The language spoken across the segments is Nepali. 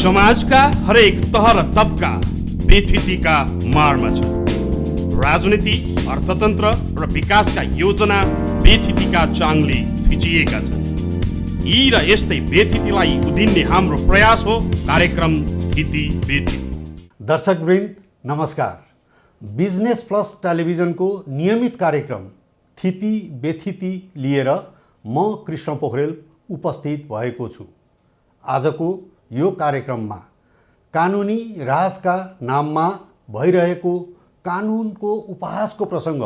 समाजका हरेक तह र तबका बेथितिका मारमा छ। राजनीति, अर्थतन्त्र र विकासका योजना बेथितिका चाङले थिचिएका छन्। यी र यस्तै बेथितिलाई उधिन्ने हाम्रो प्रयास हो कार्यक्रम थिति बेथिति। दर्शकवृन्द नमस्कार। बिजनेस प्लस टेलिभिजनको नियमित कार्यक्रम थिति बेथिति लिएर म कृष्ण पोखरेल उपस्थित भएको छु। आजको यो कार्यक्रममा कानुनी राजका नाममा भइरहेको कानुनको उपहासको प्रसङ्ग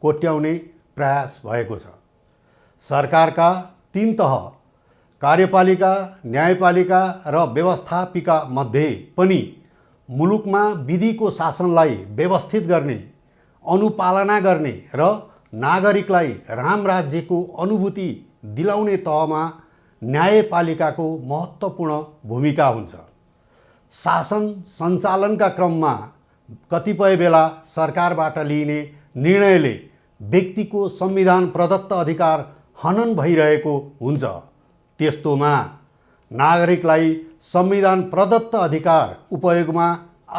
कोट्याउने प्रयास भएको छ। सरकारका तीन तह कार्यपालिका, न्यायपालिका र व्यवस्थापिका मध्ये पनि मुलुकमा विधिको शासनलाई व्यवस्थित गर्ने, अनुपालना गर्ने र नागरिकलाई राम राज्यको अनुभूति दिलाउने तहमा न्यायपालिकाको महत्त्वपूर्ण भूमिका हुन्छ। शासन सञ्चालनका क्रममा कतिपय बेला सरकारबाट लिइने निर्णयले व्यक्तिको संविधान प्रदत्त अधिकार हनन भइरहेको हुन्छ। त्यस्तोमा नागरिकलाई संविधान प्रदत्त अधिकार उपयोगमा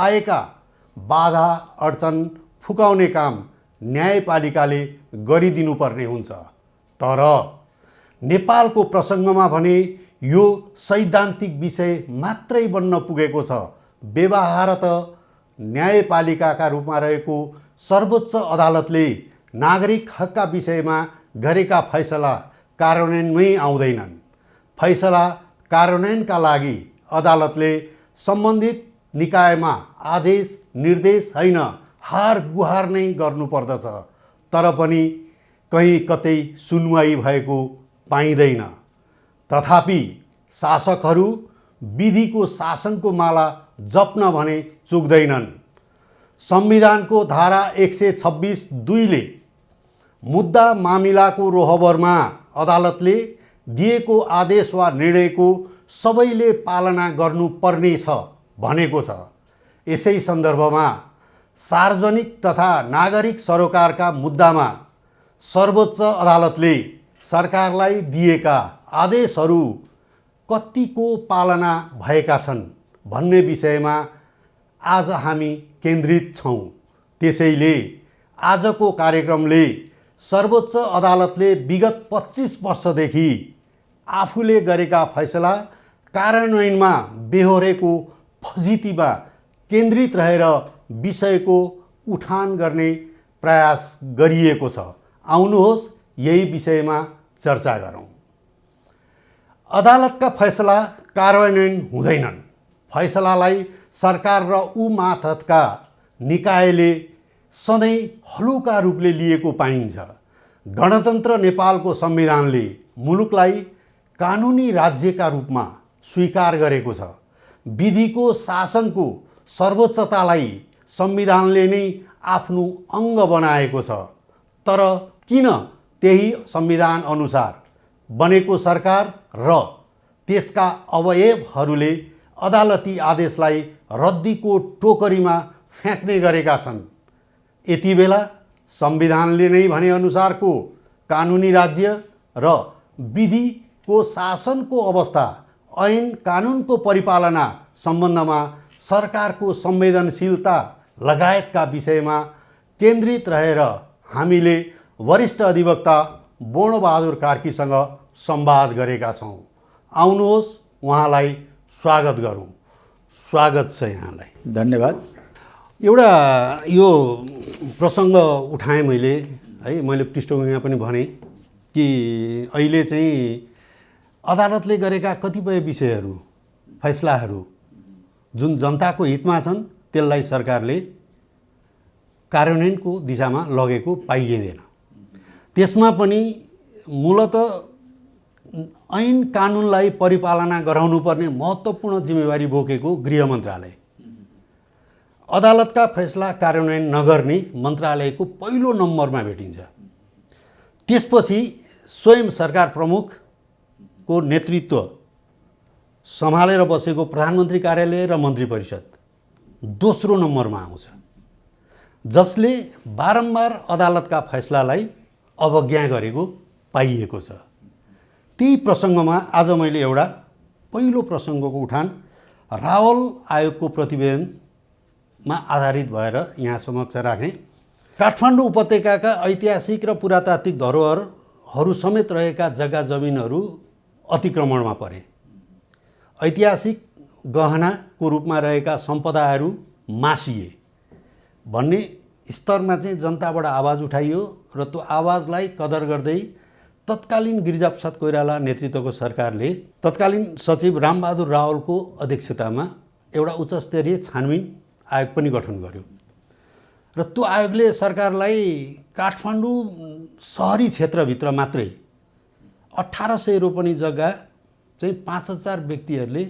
आएका बाधा अडचन फुकाउने काम न्यायपालिकाले गरिदिनुपर्ने हुन्छ। तर नेपालको प्रसङ्गमा भने यो सैद्धान्तिक विषय मात्रै बन्न पुगेको छ। व्यवहारत न्यायपालिकाका रूपमा रहेको सर्वोच्च अदालतले नागरिक हकका विषयमा गरेका फैसला कार्यान्वयनमै आउँदैनन्। फैसला कार्यान्वयनका लागि अदालतले सम्बन्धित निकायमा आदेश निर्देश होइन हार गुहार नै गर्नुपर्दछ। तर पनि कहीँ कतै सुनवाई भएको पाइँदैन। तथापि शासकहरू विधिको शासनको माला जप्न भने चुक्दैनन्। संविधानको धारा 126(2) मुद्दा मामिलाको रोहबरमा अदालतले दिएको आदेश वा निर्णयको सबैले पालना गर्नुपर्ने छ भनेको छ। यसै सन्दर्भमा सार्वजनिक तथा नागरिक सरोकारका मुद्दामा सर्वोच्च अदालतले सरकारलाई दिएका आदेशहरू कतिको पालना भएका छन् भन्ने विषयमा आज हामी केन्द्रित छौँ। त्यसैले आजको कार्यक्रमले सर्वोच्च अदालतले विगत 25 वर्षदेखि आफूले गरेका फैसला कार्यान्वयनमा बेहोरेको फजितीमा केन्द्रित रहेर विषयको उठान गर्ने प्रयास गरिएको छ। आउनुहोस् यही विषयमा चर्चा गरौँ। अदालतका फैसला कार्यान्वयन हुँदैनन्। फैसलालाई सरकार र उमाथतका निकायले सधैँ हलुका रूपले लिएको पाइन्छ। गणतन्त्र नेपालको संविधानले मुलुकलाई कानुनी राज्यका रूपमा स्वीकार गरेको छ। विधिको शासनको सर्वोच्चतालाई संविधानले नै आफ्नो अङ्ग बनाएको छ। तर किन त्यही संविधान अनुसार बनेको सरकार र त्यसका अवयवहरूले अदालती आदेशलाई रद्दीको टोकरीमा फ्याँक्ने गरेका छन्? यति बेला संविधानले नै भने अनुसारको कानुनी राज्य र विधिको शासनको अवस्था, ऐन कानुनको परिपालना सम्बन्धमा सरकारको संवेदनशीलता लगायतका विषयमा केन्द्रित रहेर हामीले वरिष्ठ अधिवक्ता बोर्णबहादुर कार्कीसँग संवाद गरेका छौँ। आउनुहोस् उहाँलाई स्वागत गरौँ। स्वागत छ यहाँलाई। धन्यवाद। एउटा यो प्रसङ्ग उठाएँ मैले है, मैले पृष्ठभूमिमा पनि भने कि अहिले चाहिँ अदालतले गरेका कतिपय विषयहरू, फैसलाहरू जुन जनताको हितमा छन् त्यसलाई सरकारले कार्यान्वयनको दिशामा लगेको पाइँदैन। त्यसमा पनि मूलत ऐन कानुनलाई परिपालना गराउनुपर्ने महत्त्वपूर्ण जिम्मेवारी बोकेको गृह मन्त्रालय, अदालतका फैसला कार्यान्वयन नगर्ने मन्त्रालयको पहिलो नम्बरमा भेटिन्छ। त्यसपछि स्वयं सरकार प्रमुखको नेतृत्व सम्हालेर बसेको प्रधानमन्त्री कार्यालय र मन्त्री परिषद दोस्रो नम्बरमा आउँछ, जसले बारम्बार अदालतका फैसलालाई अवज्ञा गरेको पाइएको छ। त्यही प्रसङ्गमा आज मैले एउटा पहिलो प्रसङ्गको उठान रावल आयोगको प्रतिवेदनमा आधारित भएर यहाँ समक्ष राखेँ। काठमाडौँ उपत्यकाका ऐतिहासिक र पुरातात्विक धरोहरहरू समेत रहेका जग्गा जमिनहरू अतिक्रमणमा परे। ऐतिहासिक गहनाको रूपमा रहेका सम्पदाहरू मासिए भन्ने स्तरमा चाहिँ जनताबाट आवाज उठाइयो र त्यो आवाजलाई कदर गर्दै तत्कालीन गिरिजाप्रसाद कोइराला नेतृत्वको सरकारले तत्कालीन सचिव रामबहादुर रावलको अध्यक्षतामा एउटा उच्चस्तरीय छानबिन आयोग पनि गठन गर्यो र त्यो आयोगले सरकारलाई काठमाडौँ सहरी क्षेत्रभित्र मात्रै 1800 रोपनी जग्गा चाहिँ 5000 व्यक्तिहरूले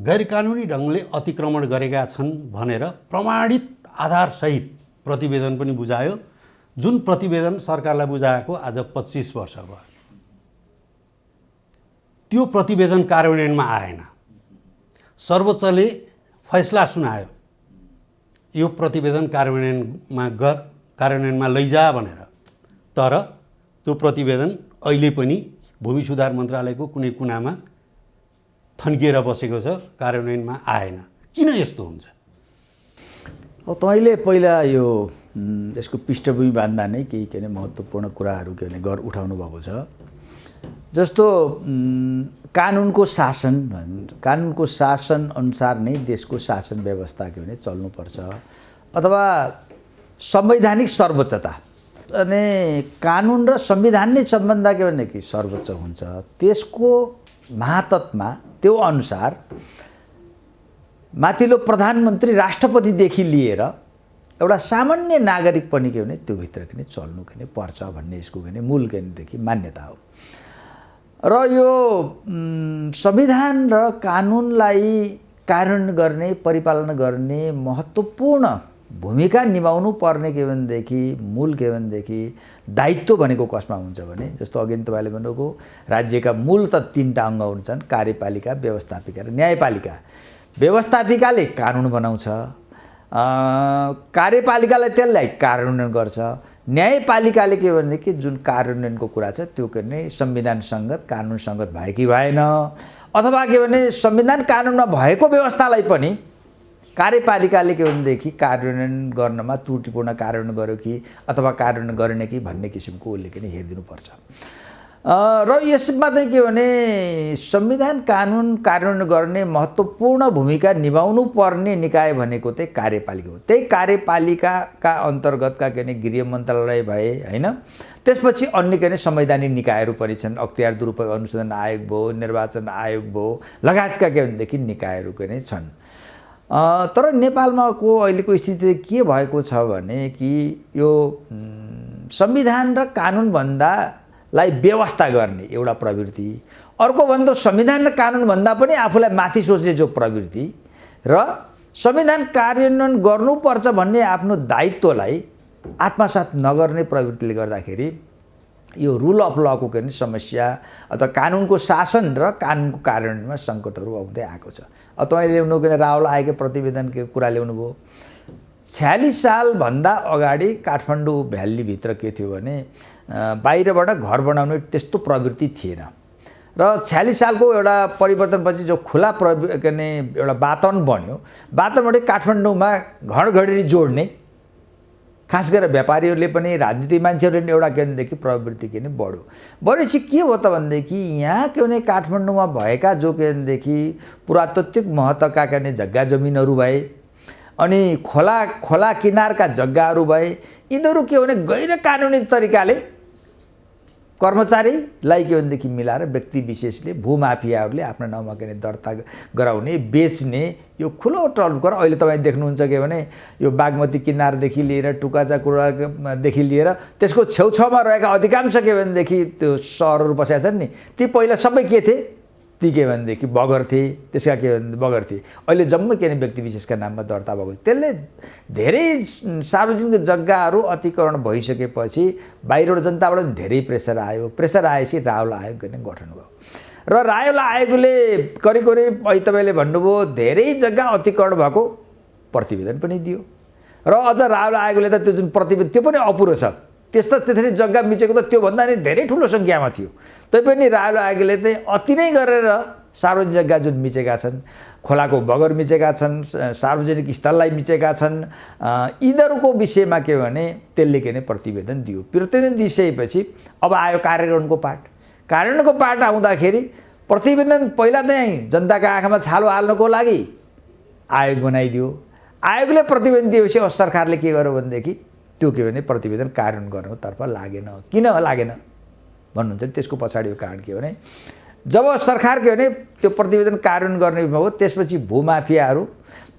गैरकानुनी ढङ्गले अतिक्रमण गरेका छन् भनेर प्रमाणित आधारसहित प्रतिवेदन पनि बुझायो, जुन प्रतिवेदन सरकारलाई बुझाएको आज 25 वर्ष भयो। त्यो प्रतिवेदन कार्यान्वयनमा आएन। सर्वोच्चले फैसला सुनायो यो प्रतिवेदन कार्यान्वयनमा लैजा भनेर, तर त्यो प्रतिवेदन अहिले पनि भूमि सुधार मन्त्रालयको कुनै कुनामा थन्किएर बसेको छ, कार्यान्वयनमा आएन। किन यस्तो हुन्छ? तपाईँले पहिला यो यसको पृष्ठभूमि बाँध्दा नै केही के महत्त्वपूर्ण कुराहरू उठाउनु भएको छ। जस्तो कानुनको शासन अनुसार नै देशको शासन व्यवस्था चल्नुपर्छ, अथवा संवैधानिक सर्वोच्चता अनि कानुन र संविधान नै सबभन्दा सर्वोच्च हुन्छ। त्यसको महातत्मा त्यो अनुसार माथिल्लो प्रधानमन्त्री राष्ट्रपतिदेखि लिएर एउटा सामान्य नागरिक पनि त्यो भित्र चल्नु पर्छ भन्ने यसको मूल मान्यता हो। र यो संविधान र कानुनलाई कार्यान्वयन गर्ने परिपालना गर्ने महत्त्वपूर्ण भूमिका निभाउनु पर्ने मूल दायित्व भनेको कसमा हुन्छ भने, जस्तो अघि तपाईँले भन्नुभएको राज्यका मूल त 3टा अङ्ग हुन्छन्, कार्यपालिका, व्यवस्थापिका र न्यायपालिका। व्यवस्थापिकाले कानुन बनाउँछ, कार्यपालिकाले त्यसलाई कार्यान्वयन गर्छ, न्यायपालिकाले जुन कार्यान्वयनको कुरा छ त्यो संविधान सङ्गत कानुन सङ्गत भयो कि भएन, अथवा संविधान कानुनमा भएको व्यवस्थालाई पनि कार्यपालिकाले कार्यान्वयन गर्नमा त्रुटिपूर्ण कार्यान्वयन गर्यो कि अथवा कार्यान्वयन गरेन कि भन्ने किसिमको उसले हेरिदिनुपर्छ। र यसमा संविधान कानुन कार्यान्वयन गर्ने महत्त्वपूर्ण भूमिका निभाउनु पर्ने निकाय भनेको कार्यपालिका हो। त्यही कार्यपालिकाका अन्तर्गतका गृह मन्त्रालय भए हैन, त्यसपछि अन्य संवैधानिक निकायहरू पनि छन्। अख्तियार दुरुपयोग अनुसन्धान आयोग भयो, निर्वाचन आयोग भयो, लगायतका निकायहरू छन्। तर नेपालमा अहिलेको स्थिति के भएको छ भने कि यो संविधान र कानुनभन्दा व्यवस्था गर्ने एउटा प्रवृत्ति, अर्को भन्दा संविधान र कानुनभन्दा पनि आफूलाई माथि सोच्ने जो प्रवृत्ति र संविधान कार्यान्वयन गर्नुपर्छ भन्ने आफ्नो दायित्वलाई आत्मसात नगर्ने प्रवृत्तिले गर्दाखेरि यो रुल अफ लको समस्या अथवा कानुनको शासन र कानुनको कार्यान्वयनमा सङ्कटहरू आउँदै आएको छ। तपाईँले ल्याउनु रावल आयोगको प्रतिवेदनको कुरा ल्याउनुभयो। 46 सालभन्दा अगाडि काठमाडौँ भ्यालीभित्र के थियो भने बाहिरबाट घर बनाउने त्यस्तो प्रवृत्ति थिएन र 46 सालको एउटा परिवर्तनपछि जो खुला एउटा वातावरण बन्यो, वातावरणबाट काठमाडौँमा घरघडेरी जोड्ने खास गरेर व्यापारीहरूले पनि राजनीतिक मान्छेहरूले पनि एउटा प्रवृत्ति बढ्यो। बढेपछि के हो त भनेदेखि यहाँ काठमाडौँमा भएका जो पुरातात्विक महत्त्वका जग्गा जमिनहरू भए अनि खोला किनारका जग्गाहरू भए, यिनीहरू गैर कानुनी तरिकाले कर्मचारीलाई मिलाएर व्यक्ति विशेषले भूमाफियाहरूले आफ्नो नाउँमा दर्ता गराउने, बेच्ने यो खुलो टलकर अहिले तपाईँ देख्नुहुन्छ भने यो बागमती किनारदेखि लिएर टुकाचाकुरादेखि लिएर त्यसको छेउछाउमा रहेका अधिकांश त्यो सहरहरू बसेका छन् नि, ती पहिला सबै के थिए? ती बगर थिए, त्यसका बगर थिए। अहिले जम्मै व्यक्ति विशेषका नाममा दर्ता भएको। त्यसले धेरै सार्वजनिक जग्गाहरू अतिक्रमण भइसकेपछि बाहिरबाट जनताबाट धेरै प्रेसर आयो। प्रेसर आएपछि रावल आयोग गठन भयो र रावल आयोगले करिब अहिले तपाईँले भन्नुभयो धेरै जग्गा अतिक्रमण भएको प्रतिवेदन पनि दियो र अझ रावल आयोगले त त्यो जुन प्रतिवेदन त्यो पनि अपुरो छ। त्यसरी जग्गा मिचेको त त्योभन्दा नि धेरै ठुलो सङ्ख्यामा थियो। तैपनि रावल आयोगले अति नै गरेर सार्वजनिक जग्गा जुन मिचेका छन्, खोलाको बगर मिचेका छन्, सार्वजनिक स्थललाई मिचेका छन्, यिनीहरूको विषयमा के भने त्यसले के भने प्रतिवेदन दियो। प्रतिवेदन दिइसकेपछि अब आयो कार्यान्वयनको पाठ। कार्यान्वयनको पाठ आउँदाखेरि प्रतिवेदन पहिला चाहिँ जनताको आँखामा छालो हाल्नको लागि आयोग बनाइदियो। आयोगले प्रतिवेदन दिएपछि अब सरकारले के गर्यो भनेदेखि त्यो के भने प्रतिवेदन कार्यान्वयन गर्नुतर्फ लागेन। किन लागेन भन्नुहुन्छ नि, त्यसको पछाडिको कारण के भने जब सरकार के भने त्यो प्रतिवेदन कार्यान्वयन गर्ने भयो, त्यसपछि भूमाफियाहरू,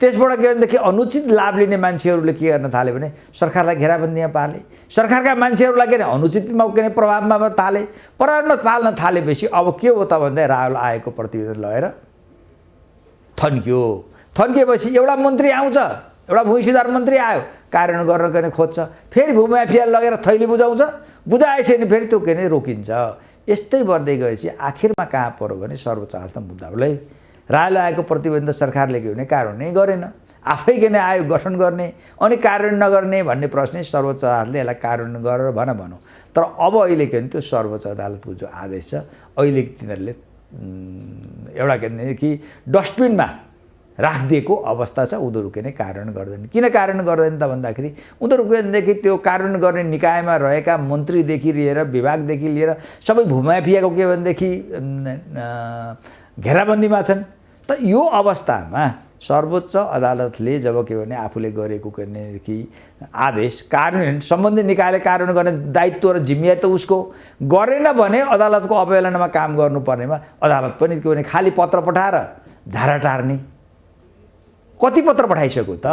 त्यसबाट के भनेदेखि अनुचित लाभ लिने मान्छेहरूले के गर्न थाले भने सरकारलाई घेराबन्दीमा पाले। सरकारका मान्छेहरूलाई के भने अनुचितमा के भने प्रभावमा थाले। प्रभावमा पाल्न थालेपछि अब के हो त भन्दा राहुल आएको प्रतिवेदन लगेर थन्क्यो। थन्किएपछि एउटा मन्त्री आउँछ, एउटा भूमि सुधार मन्त्री आयो, कार्यान्वयन गर्न के भने खोज्छ, फेरि भूमाफिया लगेर थैली बुझाउँछ, बुझाएपछि नि फेरि त्यो के भने रोकिन्छ। यस्तै बढ्दै गएपछि आखिरमा कहाँ पर्यो भने सर्वोच्च अदालतमा मुद्दा हो। राहुल आएको प्रतिवेदन त सरकारले के भने कार्यान्वयन गरेन, आफै के भने आयोग गठन गर्ने अनि कार्यान्वयन नगर्ने भन्ने प्रश्न सर्वोच्च अदालतले यसलाई कार्यान्वयन गरेर भनौँ। तर अब अहिले के भने त्यो सर्वोच्च अदालतको जो आदेश छ अहिले तिनीहरूले एउटा के भने कि डस्टबिनमा राखिदिएको अवस्था छ। उनीहरू के भने कार्यान्वयन गर्दैन। किन कार्यान्वयन गर्दैन त भन्दाखेरि उनीहरू के भनेदेखि त्यो कार्यान्वयन गर्ने निकायमा रहेका मन्त्रीदेखि लिएर विभागदेखि लिएर सबै भूमाफियाको के भनेदेखि घेराबन्दीमा छन्। त यो अवस्थामा सर्वोच्च अदालतले जब के भने आफूले गरेको के भनेदेखि आदेश कार्यान्वयन सम्बन्धित निकायले कार्यान्वयन गर्ने दायित्व र जिम्मेवारी त उसको गरेन भने अदालतको अवहेलनामा काम गर्नुपर्नेमा अदालत पनि के भने खाली पत्र पठाएर झारा टार्ने। कति पत्र पठाइसक्यो त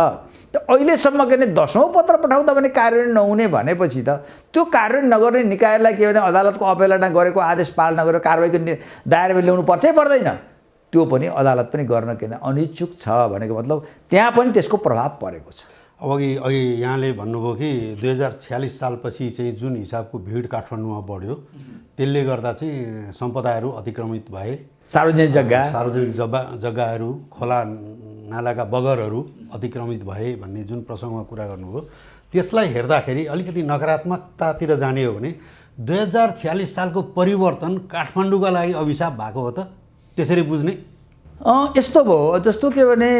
अहिलेसम्म के भने 10औं पत्र पठाउँदा भने कार्यान्वयन नहुने भनेपछि त त्यो कार्यान्वयन नगर्ने निकायलाई के भने अदालतको अवहेलना गरेको आदेश पालना गरेर कारबाहीको दायरामा ल्याउनु पर्छै पर्दैन। त्यो पनि अदालत पनि गर्न के अनिच्छुक छ भनेको मतलब त्यहाँ पनि त्यसको प्रभाव परेको छ। अघि यहाँले भन्नुभयो कि 2046 सालपछि चाहिँ जुन हिसाबको भिड काठमाडौँमा बढ्यो त्यसले गर्दा चाहिँ सम्पदाहरू अतिक्रमित भए, सार्वजनिक जग्गाहरू, खोला नालाका बगरहरू अतिक्रमित भए भन्ने जुन प्रसङ्गमा कुरा गर्नुभयो त्यसलाई हेर्दाखेरि अलिकति नकारात्मकतातिर जाने हो भने 2046 सालको परिवर्तन काठमाडौँका लागि अभिशाप भएको हो त, त्यसरी बुझ्ने? यस्तो भयो जस्तो के भने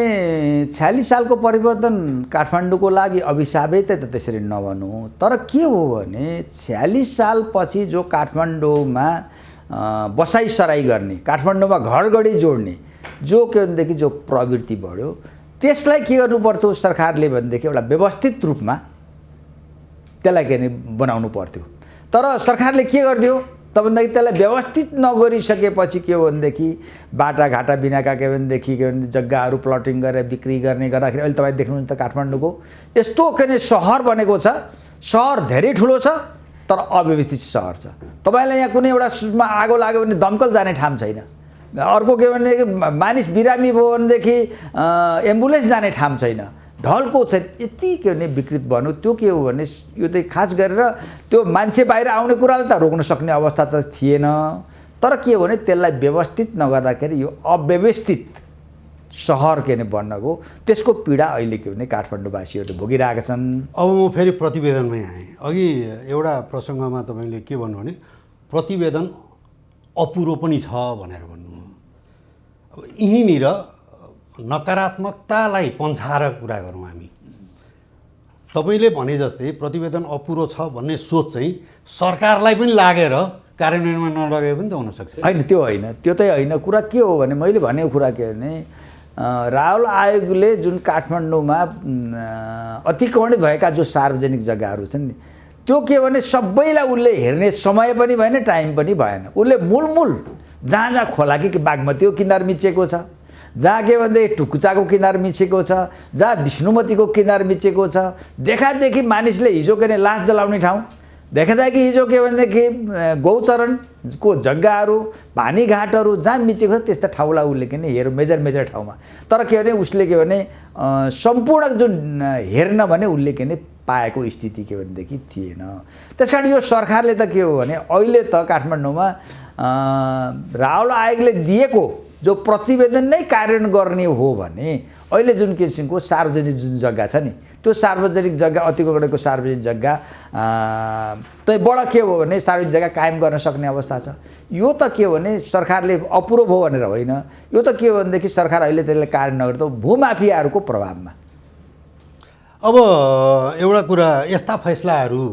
46 सालको परिवर्तन काठमाडौँको लागि अभिशापै त त्यसरी नभनौँ। तर के हो भने 46 सालपछि जो काठमाडौँमा बसाइसराई गर्ने, काठमाडौँमा घरगढी जोड्ने जो के भनेदेखि जो प्रवृत्ति बढ्यो त्यसलाई के गर्नु पर्थ्यो सरकारले भनेदेखि एउटा व्यवस्थित रूपमा त्यसलाई के बनाउनु पर्थ्यो। तर सरकारले के गरिदियो त भन्दाखेरि त्यसलाई व्यवस्थित नगरिसकेपछि के हो भनेदेखि बाटाघाटा बिनाका के भनेदेखि के भने जग्गाहरू प्लटिङ गरेर बिक्री गर्ने गर्दाखेरि अहिले तपाईँ देख्नुहुन्छ त काठमाडौँको यस्तो के भने सहर बनेको छ। सहर धेरै ठुलो छ तर अव्यवस्थित सहर छ। तपाईँलाई यहाँ कुनै एउटा सुमा आगो लाग्यो भने दमकल जाने ठाउँ छैन। अर्को के भनेदेखि मानिस बिरामी भयो भनेदेखि एम्बुलेन्स जाने ठाउँ छैन, ढलको छैन। यति के भने विकृत भन्यो। त्यो के हो भने यो चाहिँ खास गरेर त्यो मान्छे बाहिर आउने कुरालाई त रोक्न सक्ने अवस्था त थिएन। तर के हो भने त्यसलाई व्यवस्थित नगर्दाखेरि यो अव्यवस्थित सहर के भने बन्न गयो। त्यसको पीडा अहिले के भने काठमाडौँवासीहरूले भोगिरहेका छन्। अब म फेरि प्रतिवेदनमै आएँ। अघि एउटा प्रसङ्गमा तपाईँले के भन्नु भने प्रतिवेदन अपुरो पनि छ भनेर भन्नुभयो। अब यहीँनिर नकारात्मकतालाई पन्छाएर कुरा गरौँ हामी। तपाईँले भने जस्तै प्रतिवेदन अपुरो छ भन्ने सोच चाहिँ सरकारलाई पनि लागेर कार्यान्वयनमा नलगे पनि त हुनसक्छ। होइन त्यो होइन, त्यो चाहिँ होइन। कुरा के हो भने मैले भनेको कुरा के भने राहुल आयोगले जुन काठमाडौँमा अतिक्रमणित भएका जो सार्वजनिक जग्गाहरू छन् नि त्यो के भने सबैलाई उसले हेर्ने समय पनि भएन, टाइम पनि भएन। उसले मूल जहाँ जहाँ खोला कि बागमतीको किनार मिचेको छ, जहाँ के भनेदेखि टुकुचाको किनार मिचेको छ, जहाँ विष्णुमतीको किनार मिचेको छ, देखादेखि मानिसले हिजो के लास जलाउने ठाउँ, देखादेखि हिजो के भनेदेखि गौचरणको जग्गाहरू, पानीघाटहरू जहाँ मिचेको छ त्यस्ता ठाउँलाई उसले के भने हेर मेजर ठाउँमा। तर के भने उसले के भने सम्पूर्ण जुन हेर्न भने उसले के भने पाएको स्थिति के भनेदेखि थिएन। त्यस कारण यो सरकारले त के हो भने अहिले त काठमाडौँमा राहुल आयोगले दिएको जो प्रतिवेदन नै कार्यान्वयन गर्ने हो भने अहिले जुन किसिमको सार्वजनिक जुन जग्गा छ नि त्यो सार्वजनिक जग्गा अतिक्रमणको सार्वजनिक जग्गा त्यहीबाट के हो भने सार्वजनिक जग्गा कायम गर्न सक्ने अवस्था छ। यो त के हो भने सरकारले अप्रुभ हो भनेर होइन, यो त के हो भनेदेखि सरकार अहिले त्यसले कार्य नगर्दा भूमाफियाहरूको प्रभावमा। अब एउटा कुरा, यस्ता फैसलाहरू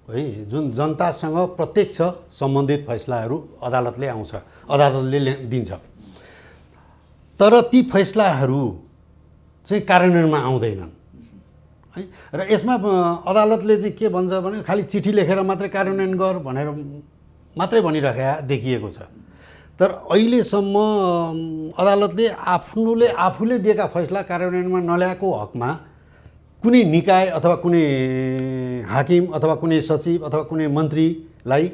है जुन जनतासँग प्रत्यक्ष सम्बन्धित फैसलाहरू अदालतले आउँछ, अदालतले दिन्छ, तर ती फैसलाहरू चाहिँ कार्यान्वयनमा आउँदैनन् है। र यसमा अदालतले चाहिँ के भन्छ भने खालि चिठी लेखेर मात्रै कार्यान्वयन गर भनेर मात्रै भनिराखेको देखिएको छ। तर अहिलेसम्म अदालतले आफूले दिएका फैसला कार्यान्वयनमा नल्याएको हकमा कुनै निकाय अथवा कुनै हाकिम अथवा कुनै सचिव अथवा कुनै मन्त्रीलाई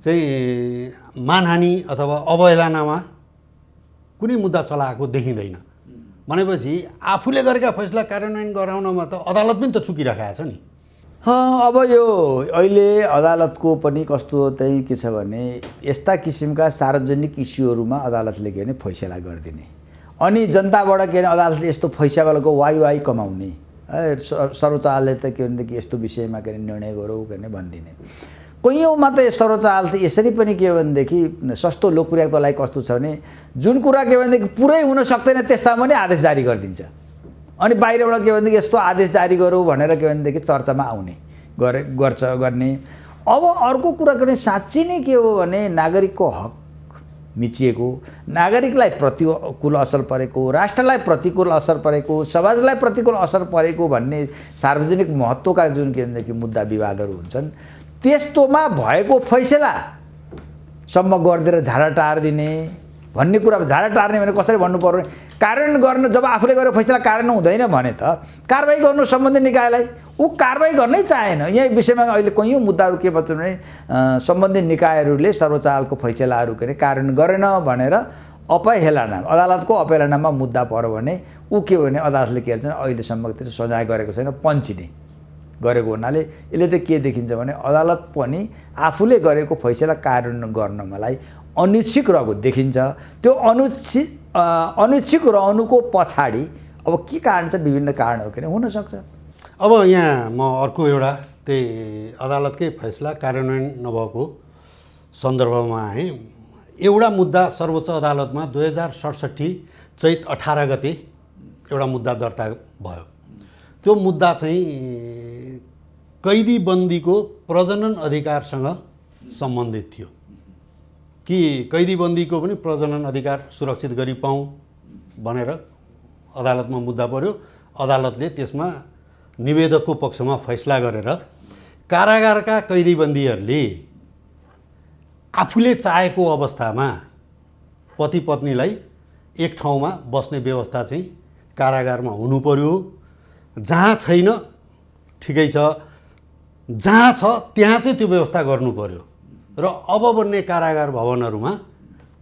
चाहिँ मानहानि अथवा अवहेलनामा कुनै मुद्दा चलाएको देखिँदैन। भनेपछि आफूले गरेका फैसला कार्यान्वयन गराउनमा त अदालत पनि त चुकिराखेको छ नि। अब यो अहिले अदालतको पनि कस्तो चाहिँ के छ भने यस्ता किसिमका सार्वजनिक इस्युहरूमा अदालतले के भने फैसला गरिदिने, अनि जनताबाट के भने अदालतले यस्तो फैसलाको वाइ कमाउने, सर्वोच्च अदालतले त के भनेदेखि यस्तो विषयमा के निर्णय गरौँ भने भनिदिने। कैयौँमा त सर्वोच्च अदालत यसरी पनि के भनेदेखि सस्तो लोकप्रियताको लागि कस्तो छ भने जुन कुरा के भनेदेखि पुरै हुन सक्दैन त्यसमा पनि आदेश जारी गरिदिन्छ, अनि बाहिरबाट के भनेदेखि यस्तो आदेश जारी गरौँ भनेर के भनेदेखि चर्चामा आउने गर्ने। अब अर्को कुरा गर्ने साँच्चै नै के हो भने नागरिकको हक मिचिएको, नागरिकलाई प्रतिकूल असर परेको, राष्ट्रलाई प्रतिकूल असर परेको, समाजलाई प्रतिकूल असर परेको भन्ने सार्वजनिक महत्त्वका जुन के भनेदेखि मुद्दा विवादहरू हुन्छन् त्यस्तोमा भएको फैसलासम्म गरिदिएर झाडा टारिदिने भन्ने कुरा। झाडा टार्ने भने कसरी भन्नु पर्यो, कार्यान्वयन गर्न जब आफूले गरेर फैसला कार्यान्वयन हुँदैन भने त कारबाही गर्नु सम्बन्धित निकायलाई, ऊ कारबाही गर्नै चाहेन। यहाँ विषयमा अहिले कैयौँ मुद्दाहरू के भन्छन् भने सम्बन्धित निकायहरूले सर्वोच्च अदालतको फैसलाहरू के अरे कार्यान्वयन गरेन भनेर अपहेलना, अदालतको अपहेलनामा मुद्दा पर्यो भने ऊ के भने अदालतले के भन्छ अहिलेसम्म त्यसो सजाय गरेको छैन, पन्चिने गरेको हुनाले यसले त के देखिन्छ भने अदालत पनि आफूले गरेको फैसला कार्यान्वयन गर्नलाई अनिच्छुक रहेको देखिन्छ। त्यो अनिच्छुक रहनुको पछाडि अब के कारण छ, विभिन्न कारणहरू के हुनसक्छ। अब यहाँ म अर्को एउटा त्यही अदालतकै फैसला कार्यान्वयन नभएको सन्दर्भमा आएँ। एउटा मुद्दा सर्वोच्च अदालतमा 2067 चैत 18 गते एउटा मुद्दा दर्ता भयो। त्यो मुद्दा चाहिँ कैदी बन्दीको प्रजनन अधिकारसँग सम्बन्धित थियो कि कैदी बन्दीको पनि प्रजनन अधिकार सुरक्षित गरी पाऊँ भनेर अदालतमा मुद्दा पर्यो। अदालतले त्यसमा निवेदकको पक्षमा फैसला गरेर कारागारका कैदी बन्दीहरूले आफूले चाहेको अवस्थामा पति पत्नीलाई एक ठाउँमा बस्ने व्यवस्था चाहिँ कारागारमा हुनु पर्यो। जहाँ छैन ठिकै छ, जहाँ छ त्यहाँ चाहिँ त्यो व्यवस्था गर्नु पर्यो र अब बन्ने कारागार भवनहरूमा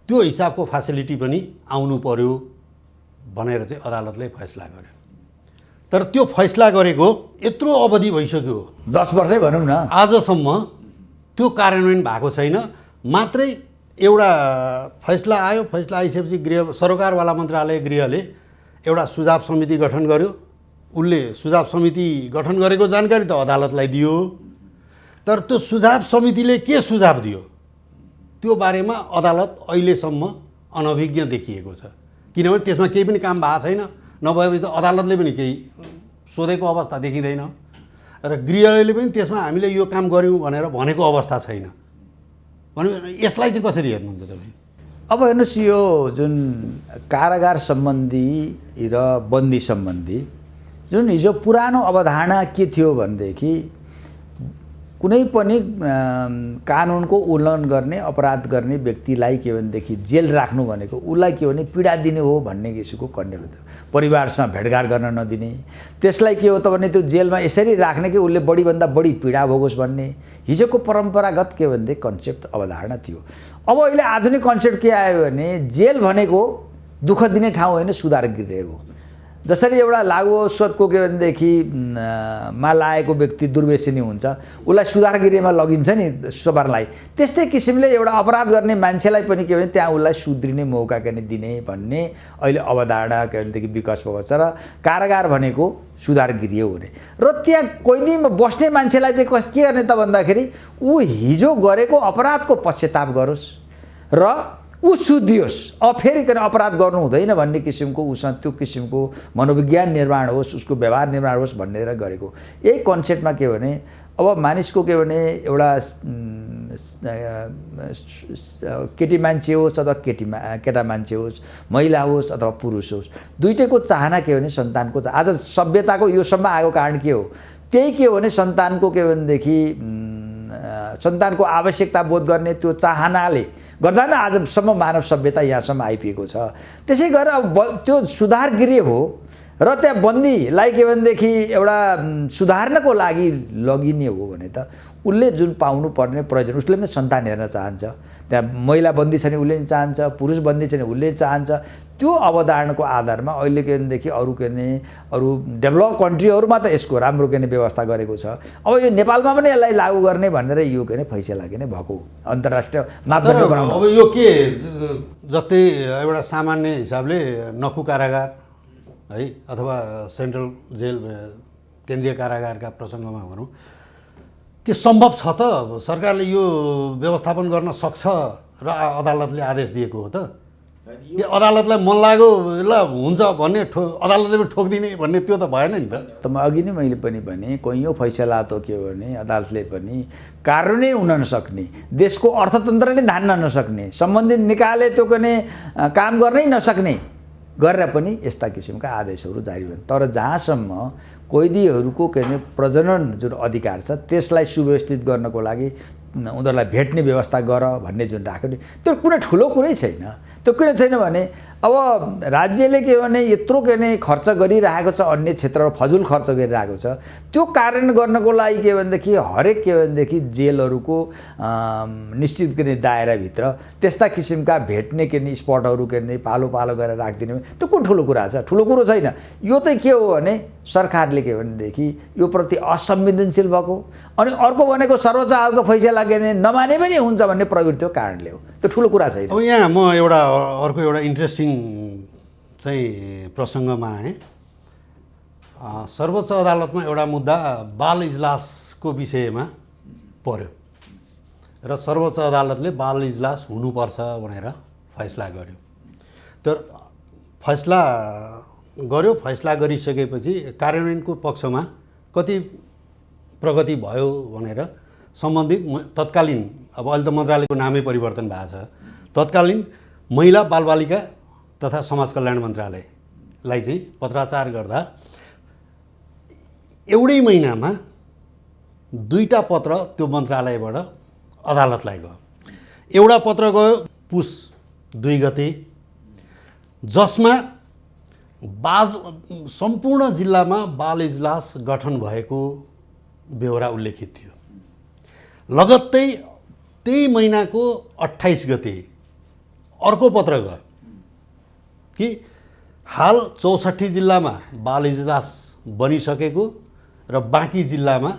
त्यो हिसाबको फेसिलिटी पनि आउनु पर्यो भनेर चाहिँ अदालतले फैसला गर्यो। तर त्यो फैसला गरेको यत्रो अवधि भइसक्यो, 10 वर्षै भनौँ न, आजसम्म त्यो कार्यान्वयन भएको छैन। मात्रै एउटा फैसला आयो, फैसला आइसकेपछि सरोकारवाला मन्त्रालय गृहले एउटा सुझाव समिति गठन गर्यो। उसले सुझाव समिति गठन गरेको जानकारी त अदालतलाई दियो, तर त्यो सुझाव समितिले के सुझाव दियो त्यो बारेमा अदालत अहिलेसम्म अनभिज्ञ देखिएको छ। किनभने त्यसमा केही पनि काम भएको छैन, नभएपछि त अदालतले पनि केही सोधेको अवस्था देखिँदैन र गृहले पनि त्यसमा हामीले यो काम गऱ्यौँ भनेर भनेको अवस्था छैन। भने यसलाई चाहिँ कसरी हेर्नुहुन्छ तपाईँ? अब हेर्नुहोस्, यो जुन कारागार सम्बन्धी र बन्दी सम्बन्धी जुन हिजो पुरानो अवधारणा के थियो भनेदेखि कुनै पनि कानुनको उल्लङ्घन गर्ने अपराध गर्ने व्यक्तिलाई के भनेदेखि जेल राख्नु भनेको उसलाई के भने पीडा दिने हो भन्ने किसिमको कन्सेप्ट थियो। परिवारसँग भेटघाट गर्न नदिने, त्यसलाई के हो त भने त्यो जेलमा यसरी राख्ने कि उसले बढीभन्दा बढी पीडा भोगोस् भन्ने हिजोको परम्परागत के भनेदेखि कन्सेप्ट अवधारणा थियो। अब अहिले आधुनिक कन्सेप्ट के आयो भने जेल भनेको दुःख दिने ठाउँ होइन, सुधार गृह हो। जसरी एउटा लागु औषधको के भनेदेखि मा लागेको व्यक्ति दुर्व्यसनी हुन्छ, उसलाई सुधार गृहमा लगिन्छ नि सुधारलाई, त्यस्तै किसिमले एउटा अपराध गर्ने मान्छेलाई पनि के भने त्यहाँ उसलाई सुध्रिने मौका के दिने भन्ने अहिले अवधारणा के भनेदेखि विकास भएको छ। र कारागार भनेको सुधार गृह हो नि, र त्यहाँ कैदीमा बस्ने मान्छेलाई चाहिँ के गर्ने त भन्दाखेरि ऊ हिजो गरेको अपराधको पश्चाताप गरोस् र ऊ सुध्रियोस्, फेरि किन अपराध गर्नु हुँदैन भन्ने किसिमको उसँग त्यो किसिमको मनोविज्ञान निर्माण होस्, उसको व्यवहार निर्माण होस् भनेर गरेको। यही कन्सेप्टमा के भने अब मानिसको के भने एउटा केटी मान्छे होस् अथवा केटा मान्छे होस्, महिला होस् अथवा पुरुष होस्, दुइटैको चाहना के भने सन्तानको आज सभ्यताको योसम्म आएको कारण के हो? त्यही के हो भने सन्तानको के भनेदेखि सन्तानको आवश्यकता बोध गर्ने त्यो चाहनाले गर्दा न आजसम्म मानव सभ्यता यहाँसम्म आइपुगेको छ। त्यसै गरेर अब त्यो सुधार गृह हो र त्यहाँ बन्दीलाई के भनेदेखि एउटा सुधार्नको लागि लगिने हो भने त उसले जुन पाउनुपर्ने प्रयोजन, उसले पनि सन्तान हेर्न चाहन्छ, त्यहाँ महिला बन्दी छ भने उसले पनि चाहन्छ, पुरुष बन्दी छ भने उसले चाहन्छ। त्यो अवधारणाको आधारमा अहिले के भनेदेखि अरू के भने अरू डेभलप कन्ट्रीहरूमा त यसको राम्रो के व्यवस्था गरेको छ। अब यो नेपालमा पनि यसलाई लागू गर्ने भनेर यो के फैसला के भएको अन्तर्राष्ट्रिय मापदण्ड बनाउनु। अब यो के जस्तै एउटा सामान्य हिसाबले नखु कारागार है अथवा सेन्ट्रल जेल केन्द्रीय कारागारका प्रसङ्गमा भनौँ के सम्भव छ त? सरकारले यो व्यवस्थापन गर्न सक्छ र अदालतले आदेश दिएको हो त? कि अदालतलाई मन लाग्यो ल हुन्छ भन्ने अदालतले पनि ठोकिदिने भन्ने त्यो त भएन नि त? म अघि नै मैले पनि भने कैयौँ फैसला त के भने अदालतले पनि कार्यान्वयन हुन नसक्ने, देशको अर्थतन्त्रले धान्न नसक्ने, सम्बन्धित निकायले त्यो गर्ने काम गर्नै नसक्ने गरेर पनि यस्ता किसिमका आदेशहरू जारी भए। तर जहाँसम्म कैदीहरूको के भने प्रजनन जुन अधिकार छ त्यसलाई सुव्यवस्थित गर्नको लागि उनीहरूलाई भेट्ने व्यवस्था गर भन्ने जुन राख्यो नि त्यो कुनै ठुलो कुरै छैन। त्यो किन छैन भने अब राज्यले के भने यत्रो के भने खर्च गरिरहेको छ, अन्य क्षेत्रमा फजुल खर्च गरिरहेको छ, त्यो कार्यान्वयन गर्नको लागि के भनेदेखि हरेक के भनेदेखि जेलहरूको निश्चित के दायराभित्र त्यस्ता किसिमका भेट्ने के स्पटहरू के पालो पालो गरेर राखिदिने त्यो कुन ठुलो कुरा छ? ठुलो कुरो छैन। यो चाहिँ के हो भने सरकारले के भनेदेखि यो प्रति असंवेदनशील भएको, अनि अर्को भनेको सर्वोच्च अदालतको फैसला के नमाने पनि हुन्छ भन्ने प्रवृत्तिको कारणले हो। त्यो ठुलो कुरा छैन। अब यहाँ म अर्को एउटा इन्ट्रेस्टिङ चाहिँ प्रसङ्गमा आएँ। सर्वोच्च अदालतमा एउटा मुद्दा बाल इजलासको विषयमा पर्यो र सर्वोच्च अदालतले बाल इजलास हुनुपर्छ भनेर फैसला गर्यो। तर फैसला गरिसकेपछि कार्यान्वयनको पक्षमा कति प्रगति भयो भनेर सम्बन्धित तत्कालीन, अब अहिले त मन्त्रालयको नामै परिवर्तन भएको छ, तत्कालीन महिला बालबालिका तथा समाज कल्याण मन्त्रालयलाई चाहिँ पत्राचार गर्दा एउटै महिनामा 2टा पत्र त्यो मन्त्रालयबाट अदालतलाई गयो। एउटा पत्र गयो पुस 2 गते जसमा सम्पूर्ण जिल्लामा बाल इजलास गठन भएको बेहोरा उल्लेखित थियो। लगत्तै त्यही महिनाको 28 गते अर्को पत्र गयो कि हाल 64 जिल्लामा बाल इजलास बनिसकेको र बाँकी जिल्लामा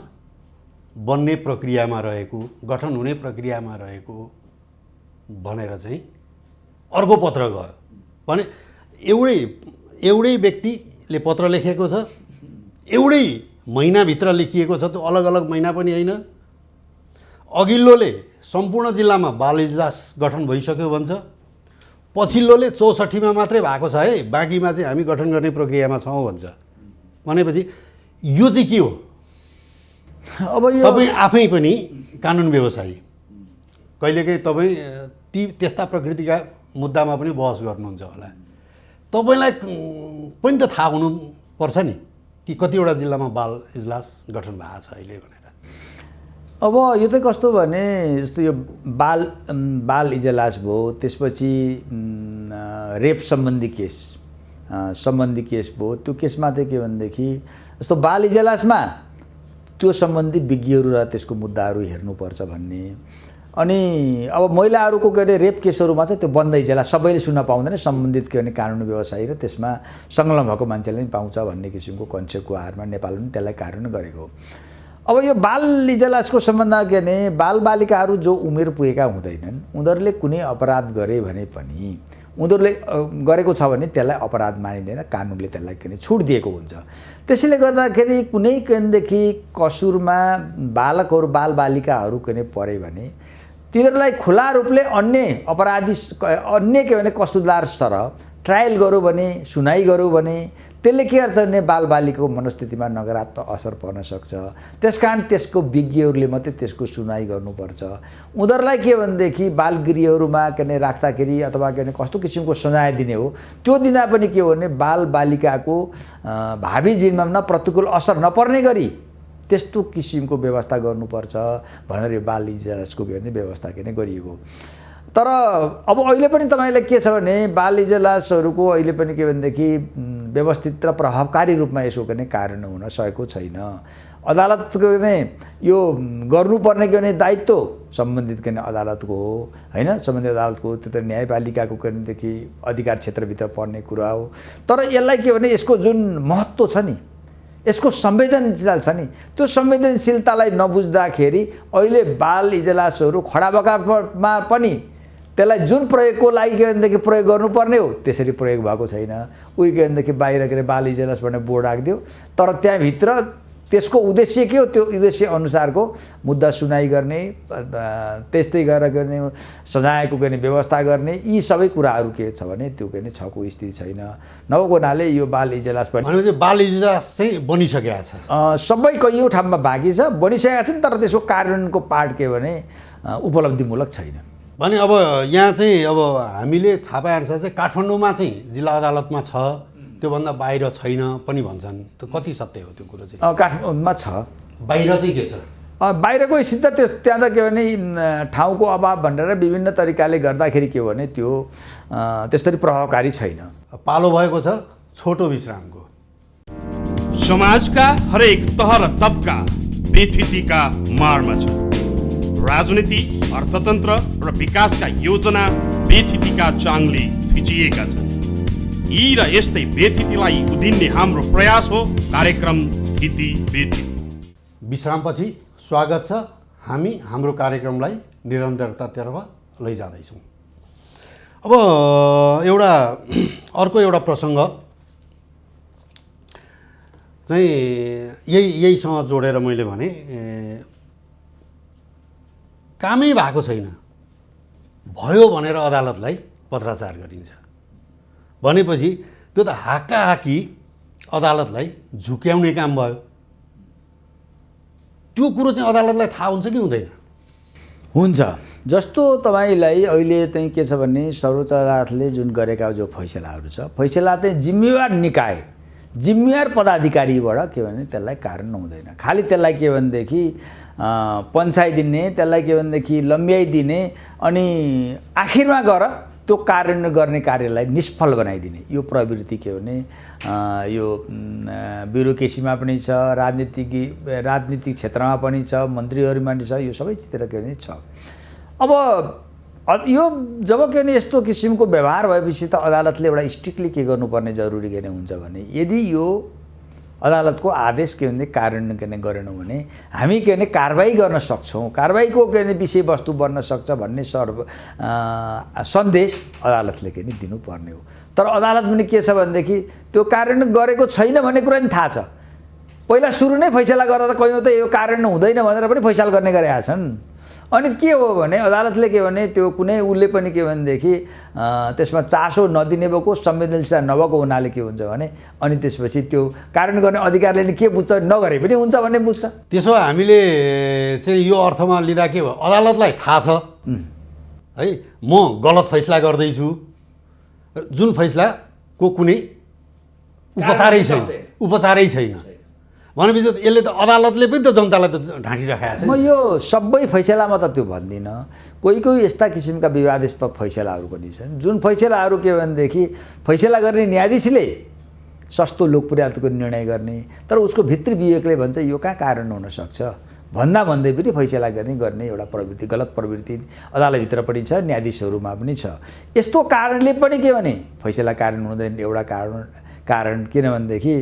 बन्ने प्रक्रियामा रहेको, गठन हुने प्रक्रियामा रहेको भनेर चाहिँ अर्को पत्र गयो। भने एउटै व्यक्तिले पत्र लेखेको छ, एउटै महिनाभित्र लेखिएको छ, त्यो अलग अलग महिना पनि होइन। अघिल्लोले सम्पूर्ण जिल्लामा बाल इजलास गठन भइसक्यो भन्छ, पछिल्लोले 64मा मात्रै भएको छ है, बाँकीमा चाहिँ हामी गठन गर्ने प्रक्रियामा छौँ भन्छ। भनेपछि यो चाहिँ के हो? अब यो तपाईँ आफै पनि कानुन व्यवसायी, कहिलेकाहीँ तपाईँ त्यस्ता प्रकृतिका मुद्दामा पनि बहस गर्नुहुन्छ होला, तपाईँलाई पनि त थाहा हुनुपर्छ नि कि कतिवटा जिल्लामा बाल इजलास गठन भएको छ अहिले भनेर। अब यो चाहिँ कस्तो भने जस्तो यो बाल इजलास भयो, त्यसपछि रेप सम्बन्धी केस भयो। त्यो केसमा चाहिँ के भनेदेखि जस्तो बाल इजलासमा त्यो सम्बन्धी विज्ञहरू र त्यसको मुद्दाहरू हेर्नुपर्छ भन्ने, अनि अब महिलाहरूको के अरे रेप केसहरूमा चाहिँ त्यो बन्दै जेला सबैले सुन्न पाउँदैन, सम्बन्धित के भने कानुनी व्यवसायी र त्यसमा संलग्न भएको मान्छेले पनि पाउँछ भन्ने किसिमको कन्सेप्टको आधारमा नेपालले पनि त्यसलाई कार्यान्वयन गरेको। अब यो बाल इजलासको सम्बन्धमा के भने बालबालिकाहरू जो उमेर पुगेका हुँदैनन् उनीहरूले कुनै अपराध गरे भने पनि उनीहरूले गरेको छ भने त्यसलाई अपराध मानिँदैन, कानुनले त्यसलाई के छुट दिएको हुन्छ। त्यसैले गर्दाखेरि कुनै केनदेखि कसुरमा बालकहरू बालबालिकाहरू के परे भने तिनीहरूलाई खुला रूपले अन्य अपराधी अन्य के भने कसुरदार सरह ट्रायल गऱ्यो भने, सुनाइ गऱ्यो भने त्यसले के गर्छ भने बालबालिकाको मनस्थितिमा नकारात्मक असर पर्न सक्छ। त्यसकारण त्यसको विज्ञहरूले मात्रै त्यसको सुनाइ गर्नुपर्छ। उनीहरूलाई के भनेदेखि बालगृहहरूमा के भने राख्दाखेरि अथवा के भने कस्तो किसिमको सजाय दिने हो त्यो दिँदा पनि के हो भने बालबालिकाको भावी जीवनमा प्रतिकूल असर नपर्ने गरी त्यस्तो किसिमको व्यवस्था गर्नुपर्छ भनेर यो बाल इजलासको के भने व्यवस्था के भने गरिएको। तर अब अहिले पनि तपाईँलाई के छ भने बाल इजलासहरूको अहिले पनि के भनेदेखि व्यवस्थित र प्रभावकारी रूपमा यसो के भने कार्यान्वयन हुन सकेको छैन। अदालतको भने यो गर्नुपर्ने के भने दायित्व सम्बन्धित के भने अदालतको हो हैन, सम्बन्धित अदालतको त्यो त न्यायपालिकाको के भनेदेखि अधिकार क्षेत्रभित्र पर्ने कुरा हो। तर यसलाई के भने यसको जुन महत्त्व छ नि, यसको संवेदनशीलता छ नि, त्यो संवेदनशीलतालाई नबुझ्दाखेरि अहिले बाल इजलासहरू खडा बकामा पनि त्यसलाई जुन प्रयोगको लागि के भनेदेखि प्रयोग गर्नुपर्ने हो त्यसरी प्रयोग भएको छैन। उही के भनेदेखि बाहिर के अरे बाल इजलास भन्ने बोर्ड राखिदियो, तर त्यहाँभित्र त्यसको उद्देश्य के हो त्यो उद्देश्य अनुसारको मुद्दा सुनाइ गर्ने, त्यस्तै गरेर गर्ने सजायको गर्ने व्यवस्था गर्ने, यी सबै कुराहरू के छ भने त्यो के भने छको स्थिति छैन। नभएको हुनाले यो बाल इजलास पनि भनेपछि बाल इजलास चाहिँ बनिसकेको छ, सबै कैयौँ ठाउँमा बाँकी छ, बनिसकेका छन्, तर त्यसको कार्यान्वयनको पार्ट के भने उपलब्धिमूलक छैन। भने अब यहाँ चाहिँ अब हामीले थाहा पाएअनुसार चाहिँ काठमाडौँमा चाहिँ जिल्ला अदालतमा छ, त्योभन्दा बाहिर छैन पनि भन्छन्। त्यो कति सत्य हो त्यो कुरो चाहिँ? काठमाडौँमा छ, बाहिर चाहिँ के छ? बाहिरको स्थिति त त्यहाँ त के भने ठाउँको अभाव भनेर विभिन्न तरिकाले गर्दाखेरि के हो भने त्यो त्यसरी प्रभावकारी छैन। पालो भएको छ छोटो विश्रामको। समाजका हरेक तह र तबका बेथितिका मारमा छ। राजनीति, अर्थतन्त्र र विकासका योजना बेथितिका चाङले थिचिएका छन्। यी र यस्तै बेथितिलाई उधिन्ने हाम्रो प्रयास हो कार्यक्रम थिति बेथिति। विश्रामपछि स्वागत छ। हामी हाम्रो कार्यक्रमलाई निरन्तरतातर्फ लैजाँदैछौँ। अब अर्को एउटा प्रसङ्ग चाहिँ यहीसँग जोडेर मैले भने कामै भएको छैन भयो भनेर अदालतलाई पत्राचार गरिन्छ भनेपछि त्यो त हाकाहाकी अदालतलाई झुक्याउने काम भयो। त्यो कुरो चाहिँ अदालतलाई थाहा हुन्छ कि हुँदैन? हुन्छ। जस्तो तपाईँलाई अहिले चाहिँ के छ भने सर्वोच्च अदालतले जुन गरेका जो फैसलाहरू छ, फैसला चाहिँ जिम्मेवार निकाय, जिम्मेवार पदाधिकारीबाट के भने त्यसलाई कार्यान्वयन हुँदैन। खालि त्यसलाई के भनेदेखि पन्छाइदिने, त्यसलाई के भनेदेखि लम्ब्याइदिने अनि आखिरमा गएर त्यो कार्यान्वयन गर्ने कार्यलाई निष्फल बनाइदिने यो प्रवृत्ति के भने यो ब्युरोक्रेसीमा पनि छ, राजनीतिक क्षेत्रमा पनि छ, मन्त्रीहरूमा पनि छ, यो सबैतिर के भने छ। अब यो जब के भने यस्तो किसिमको व्यवहार भएपछि त अदालतले एउटा स्ट्रिक्टली के गर्नुपर्ने जरुरी के हुन्छ भने यदि यो अदालतको आदेश के भने कार्यान्वयन के गरेनौँ भने हामी के भने कारबाही गर्न सक्छौँ, कारबाहीको के भने विषयवस्तु बन्न सक्छ भन्ने सन्देश अदालतले के भने दिनुपर्ने हो। तर अदालत पनि के छ भनेदेखि त्यो कार्यान्वयन गरेको छैन भन्ने कुरा पनि थाहा छ। पहिला सुरु नै फैसला गर्दा त कयौँ त यो कार्यान्वयन हुँदैन भनेर पनि फैसला गर्ने गरेका छन्। अनि के हो भने अदालतले के भने त्यो कुनै उसले पनि के भनेदेखि त्यसमा चासो नदिने भएको, संवेदनशीलता नभएको हुनाले के हुन्छ भने अनि त्यसपछि त्यो कार्यान्वयन गर्ने अधिकारले नि के बुझ्छ, नगरे पनि हुन्छ भन्ने बुझ्छ। त्यसो हामीले चाहिँ यो अर्थमा लिँदा के भयो, अदालतलाई थाहा छ है म गलत फैसला गर्दैछु, जुन फैसलाको कुनै उपचारै छैन भनेपछि यसले त अदालतले पनि त जनतालाई त ढाँटिराखेको छ। म यो सबै फैसलामा त त्यो भन्दिनँ, कोही यस्ता किसिमका विवादास्पद फैसलाहरू पनि छन् जुन फैसलाहरू के भनेदेखि फैसला गर्ने न्यायाधीशले सस्तो लोकप्रियताको निर्णय गर्ने, तर उसको भित्री विवेकले भन्छ यो कहाँ कारण हुन सक्छ भन्दा भन्दै पनि फैसला गर्ने एउटा प्रवृत्ति, गलत प्रवृत्ति अदालतभित्र पनि छ, न्यायाधीशहरूमा पनि छ। यस्तो कारणले पनि के भने फैसला कार्यान्वयन हुँदैन। एउटा कारण किनभनेदेखि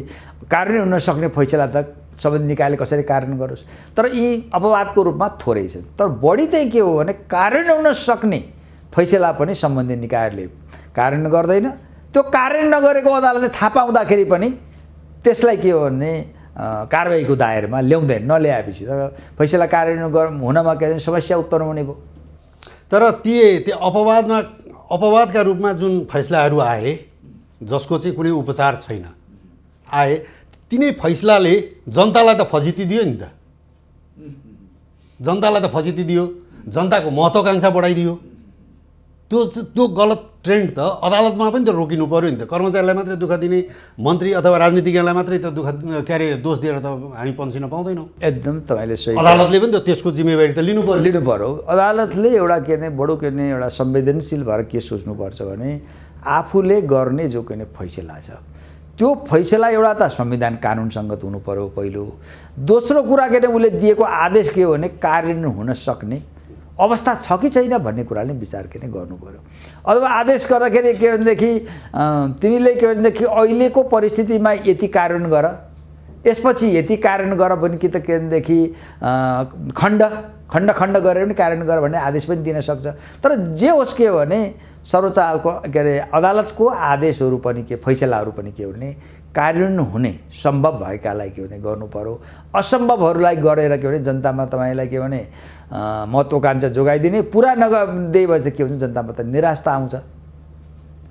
कार्यान्वयन हुन सक्ने फैसला त सम्बन्धित निकायले कसरी कार्यान्वयन गरोस्, तर यी अपवादको रूपमा थोरै छन्। तर बढी चाहिँ के हो भने कार्यान्वयन हुन सक्ने फैसला पनि सम्बन्धित निकायहरूले कार्यान्वयन गर्दैन। त्यो कार्यान्वयन नगरेको अदालतले थाहा पाउँदाखेरि पनि त्यसलाई के हो भने कारबाहीको दायरामा ल्याउँदैन। नल्याएपछि त फैसला कार्यान्वयन हुनमा के समस्या उत्पन्न हुने भयो। तर त्यो अपवादका रूपमा जुन फैसलाहरू आए, जसको चाहिँ कुनै उपचार छैन आए, तिनै फैसलाले जनतालाई त फजिती दियो नि त। जनतालाई त फजिती दियो, जनताको महत्त्वाकांक्षा बढाइदियो। त्यो गलत ट्रेन्ड त अदालतमा पनि त रोकिनु पऱ्यो नि त। कर्मचारीलाई मात्रै दुःख दिने, मन्त्री अथवा राजनीतिज्ञलाई मात्रै त दोष दिएर त हामी पन्सिन पाउँदैनौँ। एकदम तपाईँले सही। अदालतले पनि त त्यसको जिम्मेवारी त लिनु पर्यो। अदालतले एउटा के अरे बडो के अरे एउटा संवेदनशील भएर के सोच्नुपर्छ भने आफूले गर्ने जो के अरे फैसला छ त्यो फैसला एउटा त संविधान कानुनसङ्गत हुनु पर्यो पहिलो। दोस्रो कुरा के अरे उसले दिएको आदेश के हो भने कार्यान्वयन हुन सक्ने अवस्था छ कि छैन भन्ने कुराले विचार के गर्नु पर्यो। अथवा आदेश गर्दाखेरि के भनेदेखि तिमीले के भनेदेखि अहिलेको परिस्थितिमा यति कार्यान्वयन गर, यसपछि यति कार्यान्वयन गर पनि कि त के भनेदेखि खण्ड गरेर पनि कार्यान्वयन गर भन्ने आदेश पनि दिन सक्छ। तर जे होस् के भने सर्वोच्च के अरे अदालतको आदेशहरू पनि के फैसलाहरू पनि के भने कार्यान्वयन हुने सम्भव भएकालाई के भने गर्नु पर्यो। असम्भवहरूलाई गरेर के भने जनतामा तपाईँलाई के भने महत्त्वाकांक्षा जोगाइदिने पुरा नगरिदिएपछि के हुन्छ जनतामा त निराशा आउँछ।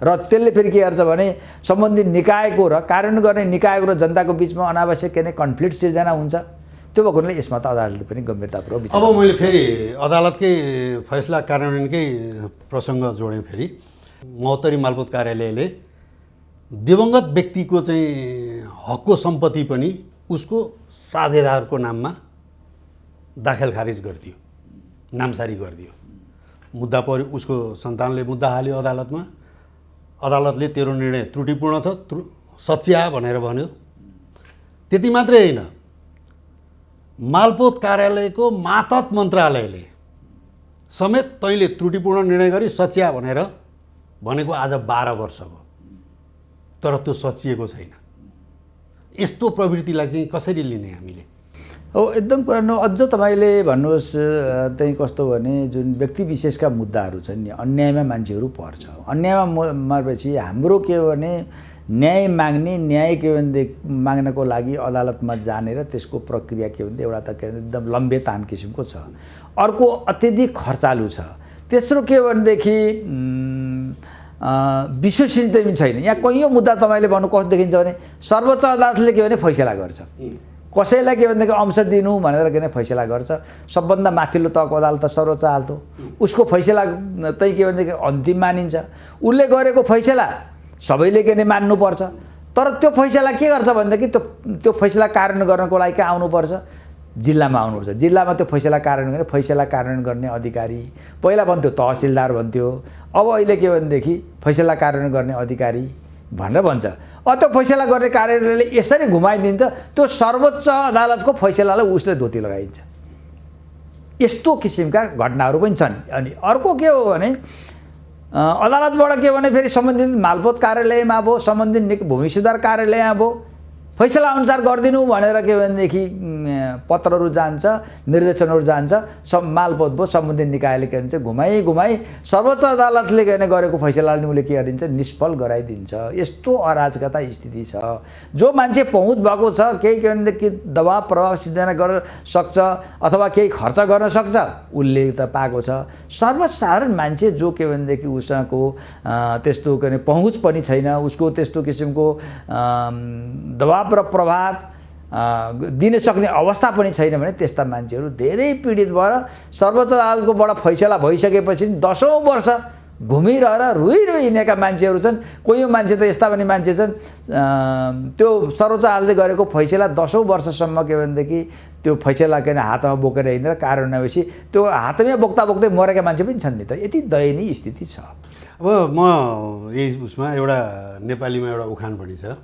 र त्यसले फेरि के गर्छ भने सम्बन्धित निकायको र कार्यान्वयन गर्ने निकायको र जनताको बिचमा अनावश्यक के भने कन्फ्लिक्ट सिर्जना हुन्छ। त्यो भएको हुनाले यसमा त अदालतले पनि गम्भीरतापूर्वक विचार। अब मैले फेरि अदालतकै फैसला कार्यान्वयनकै प्रसङ्ग जोडेँ। फेरि महोत्तरी मालपोत कार्यालयले दिवंगत व्यक्तिको चाहिँ हकको सम्पत्ति पनि उसको साझेदारको नाममा दाखल खारिज गरिदियो, नामसारी गरिदियो। मुद्दा पर्यो, उसको सन्तानले मुद्दा हाल्यो अदालतमा। अदालतले तेरो निर्णय त्रुटिपूर्ण छ, सच्याह भनेर भन्यो। त्यति मात्रै होइन, मालपोत कार्यालयको मातहत मन्त्रालयले समेत तैँले त्रुटिपूर्ण निर्णय गरी सच्याह भनेर भनेको आज 12 वर्ष भयो, तर त्यो सचिएको छैन। यस्तो प्रवृत्तिलाई चाहिँ कसरी लिने हामीले? हो, एकदम पुरानो। अझ तपाईँले भन्नुहोस् त्यही कस्तो भने जुन व्यक्ति विशेषका मुद्दाहरू छन् नि, अन्यायमा मान्छेहरू पर्छ। अन्यायमा मरेपछि हाम्रो के भने न्याय माग्ने, न्याय के भनेदेखि माग्नको लागि अदालतमा जाने र त्यसको प्रक्रिया के भन्दा एउटा त के एकदम लम्बे तान किसिमको छ। अर्को अत्यधिक खर्चालु छ। तेस्रो के भनेदेखि विश्वसनीयता पनि छैन। यहाँ कैयौँ मुद्दा तपाईँले भन्नु कस्तो देखिन्छ भने सर्वोच्च अदालतले के भने फैसला गर्छ, कसैलाई के भनेदेखि अंश दिनु भनेर के भने फैसला गर्छ। सबभन्दा माथिल्लो तहको अदालत त सर्वोच्च अदालत हो, उसको फैसला त्यही के भनेदेखि अन्तिम मानिन्छ। उसले गरेको फैसला सबैले के भने मान्नुपर्छ। तर त्यो फैसला के गर्छ भनेदेखि त्यो फैसला कार्यान्वयन गर्नको लागि कहाँ आउनुपर्छ? जिल्लामा आउनुपर्छ। जिल्लामा त्यो फैसला कार्यान्वयन गर्ने फैसला कार्यान्वयन गर्ने अधिकारी, पहिला भन्थ्यो तहसिलदार भन्थ्यो, अब अहिले के भनेदेखि फैसला कार्यान्वयन गर्ने अधिकारी भनेर भन्छ। त्यो फैसला गर्ने कार्यालयले यसरी घुमाइदिन्छ, त्यो सर्वोच्च अदालतको फैसलालाई उसले धोती लगाइन्छ। यस्तो किसिमका घटनाहरू पनि छन्। अनि अर्को के हो भने अदालतबाट के भने फेरि सम्बन्धित मालपोत कार्यालयमा अब सम्बन्धित भूमि सुधार कार्यालयमा अब फैसला अनुसार गरिदिनु भनेर के भनेदेखि पत्रहरू जान्छ, निर्देशनहरू जान्छ। मालपोत भयो सम्बन्धित निकायले के भन्छ घुमाई सर्वोच्च अदालतले गरेको फैसलाले उसले के गरिदिन्छ? निष्फल गराइदिन्छ। यस्तो अराजकता स्थिति छ। जो मान्छे पहुँच भएको छ, केही के भनेदेखि दबाब प्रभाव सिर्जना गर्न सक्छ अथवा केही खर्च गर्न सक्छ, उसले त पाएको छ। सर्वसाधारण मान्छे जो के भनेदेखि उसको त्यस्तो के पहुँच पनि छैन, उसको त्यस्तो किसिमको दबाब र प्रभाव दिन सक्ने अवस्था पनि छैन भने त्यस्ता मान्छेहरू धेरै पीडित भएर सर्वोच्च अदालतकोबाट फैसला भइसकेपछि 10औं वर्ष घुमिरहेर रुई हिँडेका मान्छेहरू छन्। कोही मान्छे त यस्ता पनि मान्छे छन् त्यो सर्वोच्च अदालतले गरेको फैसला 10औं वर्षसम्म के भनेदेखि त्यो फैसला के हातमा बोकेर हिँडेर कार्यान्वयन भएपछि त्यो हातमै बोक्दै मरेका मान्छे पनि छन् नि त। यति दयनीय स्थिति छ। अब म यही उसमा एउटा नेपालीमा एउटा उखान पनि छ,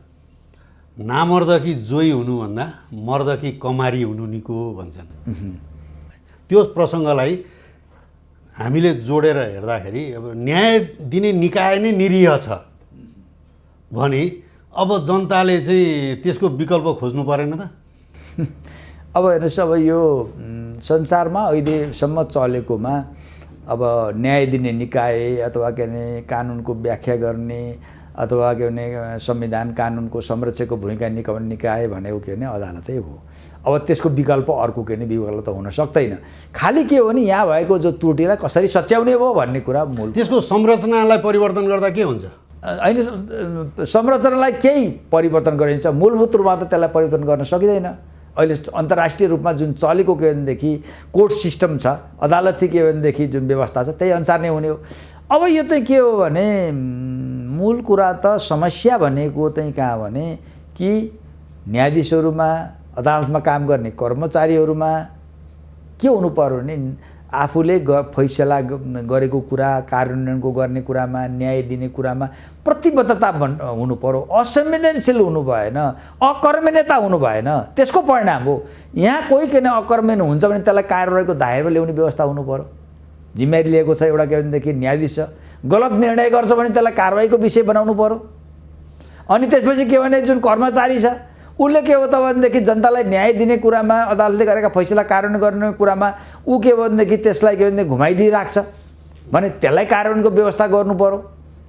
नामर्द कि जोई हुनुभन्दा मर्द कि कमारी हुनु निको भन्छन्। त्यो प्रसङ्गलाई हामीले जोडेर हेर्दाखेरि अब न्याय दिने निकाय नै निरीह छ भने अब जनताले चाहिँ त्यसको विकल्प खोज्नु परेन त? अब हेर्नुहोस्, अब यो संसारमा अहिलेसम्म चलेकोमा अब न्याय दिने निकाय अथवा के भने कानुनको व्याख्या गर्ने अथवा के भने संविधान कानुनको संरक्षकको भूमिका निभाउने निकाय भनेको के भने अदालतै हो। अब त्यसको विकल्प अर्को के भने विकल्प त हुन सक्दैन। खालि के हो भने यहाँ भएको जो त्रुटिलाई कसरी सच्याउने हो भन्ने कुरा मूल। त्यसको संरचनालाई परिवर्तन गर्दा के हुन्छ? होइन, संरचनालाई केही परिवर्तन गरिन्छ, मूलभूत रूपमा त त्यसलाई परिवर्तन गर्न सकिँदैन। अहिले अन्तर्राष्ट्रिय रूपमा जुन चलेको के भनेदेखि कोर्ट सिस्टम छ, अदालती के भनेदेखि जुन व्यवस्था छ त्यही अनुसार नै हुने हो। अब यो चाहिँ के हो भने मूल कुरा त समस्या भनेको चाहिँ कहाँ भने कि न्यायाधीशहरूमा अदालतमा काम गर्ने कर्मचारीहरूमा के हुनु पर्यो भने आफूले फैसला गरेको कुरा कार्यान्वयनको गर्ने कुरामा न्याय दिने कुरामा प्रतिबद्धता हुनु पर्यो। असंवेदनशील हुनु भएन, अकर्मण्यता हुनु भएन, त्यसको परिणाम हो। यहाँ कोही किन अकर्मण्य हुन्छ भने त्यसलाई कारबाहीको दायरामा ल्याउने व्यवस्था हुनु पर्यो। जिम्मेवारी लिएको छ एउटा के भनेदेखि न्यायाधीश छ, गलत निर्णय गर्छ भने त्यसलाई कारबाहीको विषय बनाउनु पर्यो। अनि त्यसपछि के भने जुन कर्मचारी छ उसले के हो त भनेदेखि जनतालाई न्याय दिने कुरामा अदालतले गरेका फैसला कार्यान्वयन गर्ने कुरामा ऊ के भनेदेखि त्यसलाई के भनेदेखि घुमाइदिइराख्छ भने त्यसलाई कार्यान्वयनको व्यवस्था गर्नु पर्यो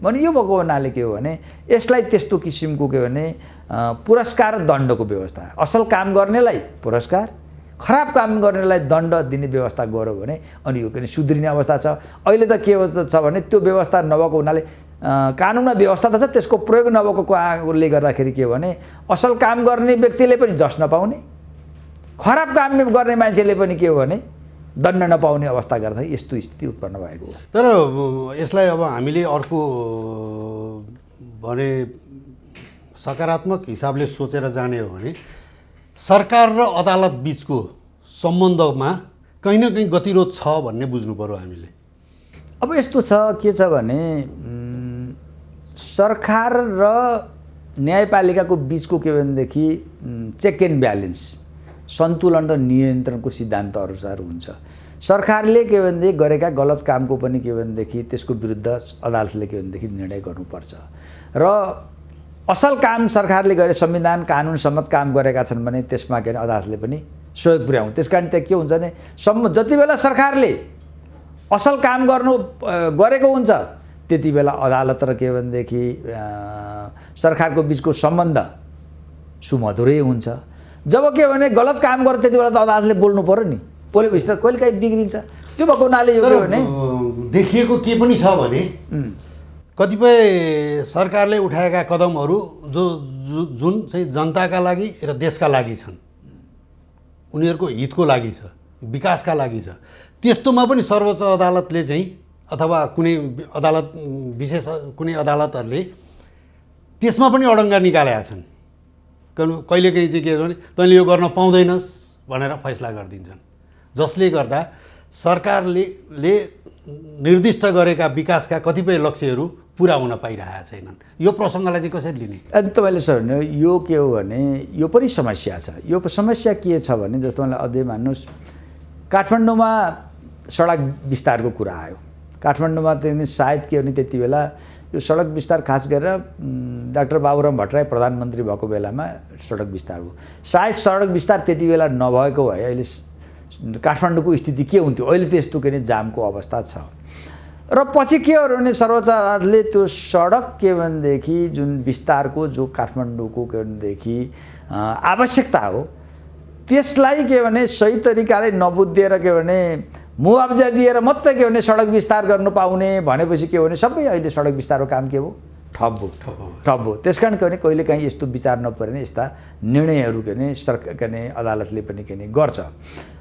भने यो भएको हुनाले के हो भने यसलाई त्यस्तो किसिमको के भने पुरस्कार दण्डको व्यवस्था, असल काम गर्नेलाई पुरस्कार, खराब काम गर्नेलाई दण्ड दिने व्यवस्था गर्यो भने अनि यो पनि सुध्रिने अवस्था छ। अहिले त के छ भने त्यो व्यवस्था नभएको हुनाले कानुन व्यवस्था त छ, त्यसको प्रयोग नभएको कारणले गर्दाखेरि के हो भने असल काम गर्ने व्यक्तिले पनि जस नपाउने, खराब काम गर्ने मान्छेले पनि के हो भने दण्ड नपाउने अवस्था गर्दा यस्तो स्थिति उत्पन्न भएको हो। तर यसलाई अब हामीले अर्को भने सकारात्मक हिसाबले सोचेर जाने हो भने सरकार र अदालत बिचको सम्बन्धमा कहीँ न कहीँ गतिरोध छ भन्ने बुझ्नु पर्यो हामीले। अब यस्तो छ, के छ भने सरकार र न्यायपालिकाको बिचको के भनेदेखि चेक एन्ड ब्यालेन्स, सन्तुलन र नियन्त्रणको सिद्धान्त अनुसार हुन्छ। सरकारले के भनेदेखि गरेका गलत कामको पनि के भनेदेखि त्यसको विरुद्ध अदालतले के भनेदेखि निर्णय गर्नुपर्छ र असल काम सरकारले गरे संविधान कानुन सम्मत काम गरेका छन् भने त्यसमा के अदालतले पनि सहयोग पुर्याउँ। त्यस कारण त्यहाँ के हुन्छ भने जति बेला सरकारले असल काम गरेको हुन्छ त्यति बेला अदालत र के भनेदेखि सरकारको बिचको सम्बन्ध सुमधुरै हुन्छ। जब के भने गलत काम गर्छ त्यति बेला त अदालतले बोल्नु पर्यो नि, बोलेपछि त कहिले काहीँ बिग्रिन्छ। त्यो भएको हुनाले यो के भने देखिएको के पनि छ भने कतिपय सरकारले उठाएका कदमहरू जुन चाहिँ जनताका लागि र देशका लागि छन्, उनीहरूको हितको लागि छ, विकासका लागि छ, त्यस्तोमा पनि सर्वोच्च अदालतले चाहिँ अथवा कुनै अदालत विशेष कुनै अदालतहरूले त्यसमा पनि अडङ्गा निकालेका छन्। कहिलेकाहीँ चाहिँ के भने तैँले यो गर्न पाउँदैनस् भनेर फैसला गरिदिन्छन्, जसले गर्दा सरकारले निर्दिष्ट गरेका विकासका कतिपय लक्ष्यहरू पुरा हुन पाइरहेका छैनन्। यो प्रसङ्गलाई चाहिँ कसरी लिने? अनि तपाईँले सर यो के हो भने यो पनि समस्या छ। यो समस्या के छ भने जस्तो मलाई अझै मान्नुहोस्, काठमाडौँमा सडक विस्तारको कुरा आयो। काठमाडौँमा चाहिँ सायद के भने त्यति बेला यो सडक विस्तार खास गरेर डाक्टर बाबुराम भट्टराई प्रधानमन्त्री भएको बेलामा सडक विस्तार हो। सायद सडक विस्तार त्यति बेला नभएको भए अहिले काठमाडौँको स्थिति के हुन्थ्यो? अहिले त्यस्तो के भने जामको अवस्था छ। र पछि के हो भने सर्वोच्च अदालतले त्यो सडक के भनेदेखि जुन विस्तारको जो काठमाडौँको के भनेदेखि आवश्यकता हो त्यसलाई के भने सही तरिकाले नबुझेर के भने मुआवजा दिएर मात्रै के भने सडक विस्तार गर्नु पाउने भनेपछि के हो भने सबै अहिले सडक विस्तारको काम के हो? ठप हो। त्यसकारण के भने कहिलेकाहीँ यस्तो विचार नपरेन यस्ता निर्णयहरू के भने सरकार के भने अदालतले पनि के भने गर्छ।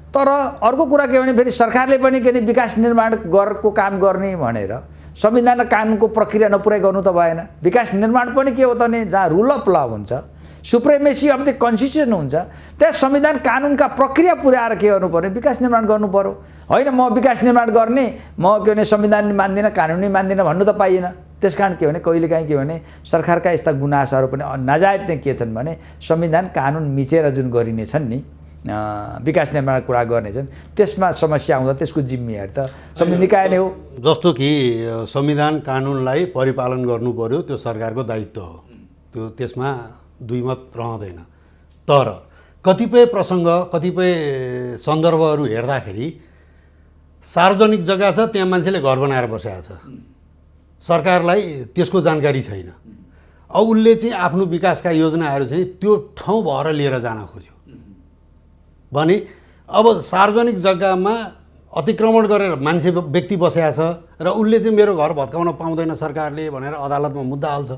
तर अर्को कुरा के भने फेरि सरकारले पनि के भने विकास निर्माण को काम गर्ने भनेर संविधान र कानुनको प्रक्रिया नपुर्याइ गर्नु त भएन। विकास निर्माण पनि के हो त भने जहाँ रुल अफ ल हुन्छ, सुप्रिमेसी अफ द कन्स्टिट्युसन हुन्छ, त्यहाँ संविधान कानुनका प्रक्रिया पुर्याएर के गर्नु पर्यो? विकास निर्माण गर्नु पर्यो। होइन म विकास निर्माण गर्ने, म के भने संविधान मान्दिनँ कानुन नै मान्दिनँ भन्नु त पाइएन। त्यस कारण के भने कहिलेकाहीँ के भने सरकारका यस्ता गुनासाहरू पनि नाजायज चाहिँ के छन् भने संविधान कानुन मिचेर जुन गरिनेछन् नि विकास निर्माण कुरा गर्नेछन् त्यसमा समस्या आउँदा त्यसको जिम्मेवारी त संविधान निकाय नै हो। जस्तो कि संविधान कानुनलाई परिपालन गर्नु पर्यो, त्यो सरकारको दायित्व हो, त्यो त्यसमा दुई मत रहँदैन। तर कतिपय प्रसङ्ग कतिपय सन्दर्भहरू हेर्दाखेरि सार्वजनिक जग्गा छ, त्यहाँ मान्छेले घर बनाएर बसेको छ, सरकारलाई त्यसको जानकारी छैन। अब उसले चाहिँ आफ्नो विकासका योजनाहरू चाहिँ त्यो ठाउँ भएर लिएर जान खोज्यो भने अब सार्वजनिक जग्गामा अतिक्रमण गरेर मान्छे व्यक्ति बसेको छ र उसले चाहिँ मेरो घर भत्काउन पाउँदैन सरकारले भनेर अदालतमा मुद्दा हाल्छ,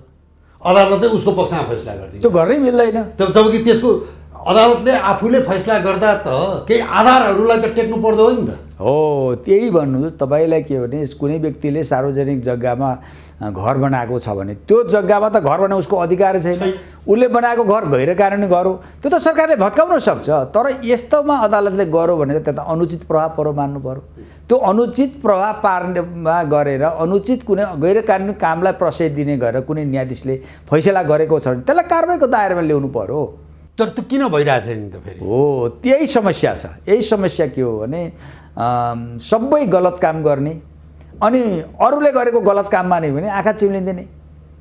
अदालतले उसको पक्षमा फैसला गरिदिन्छ। त्यो गर्नै मिल्दैन। जबकि त्यसको अदालतले आफूले फैसला गर्दा त केही आधारहरूलाई त टेक्नु पर्दो हो नि त। हो, त्यही भन्नु तपाईँलाई के भने कुनै व्यक्तिले सार्वजनिक जग्गामा घर बनाएको छ भने त्यो जग्गामा त घर बनाउने उसको अधिकार छैन। उसले बनाएको घर गैर कानुनी घर हो, त्यो त सरकारले भत्काउन सक्छ। तर यस्तोमा अदालतले गर्यो भने त त्यहाँ त अनुचित प्रभाव परो मान्नु पर्यो। त्यो अनुचित प्रभाव पार्नेमा गरेर अनुचित कुनै गैर कानुनी कामलाई प्रशय दिने गरेर कुनै न्यायाधीशले फैसला गरेको छ भने त्यसलाई कारबाहीको दायरामा ल्याउनु पर्यो। तर त्यो किन भइरहेछ नि त फेरि? हो, त्यही समस्या छ। यही समस्या के हो भने सबै गलत काम गर्ने अनि अरूले गरेको गलत काममा नै भने आँखा चिम्लिँदैन।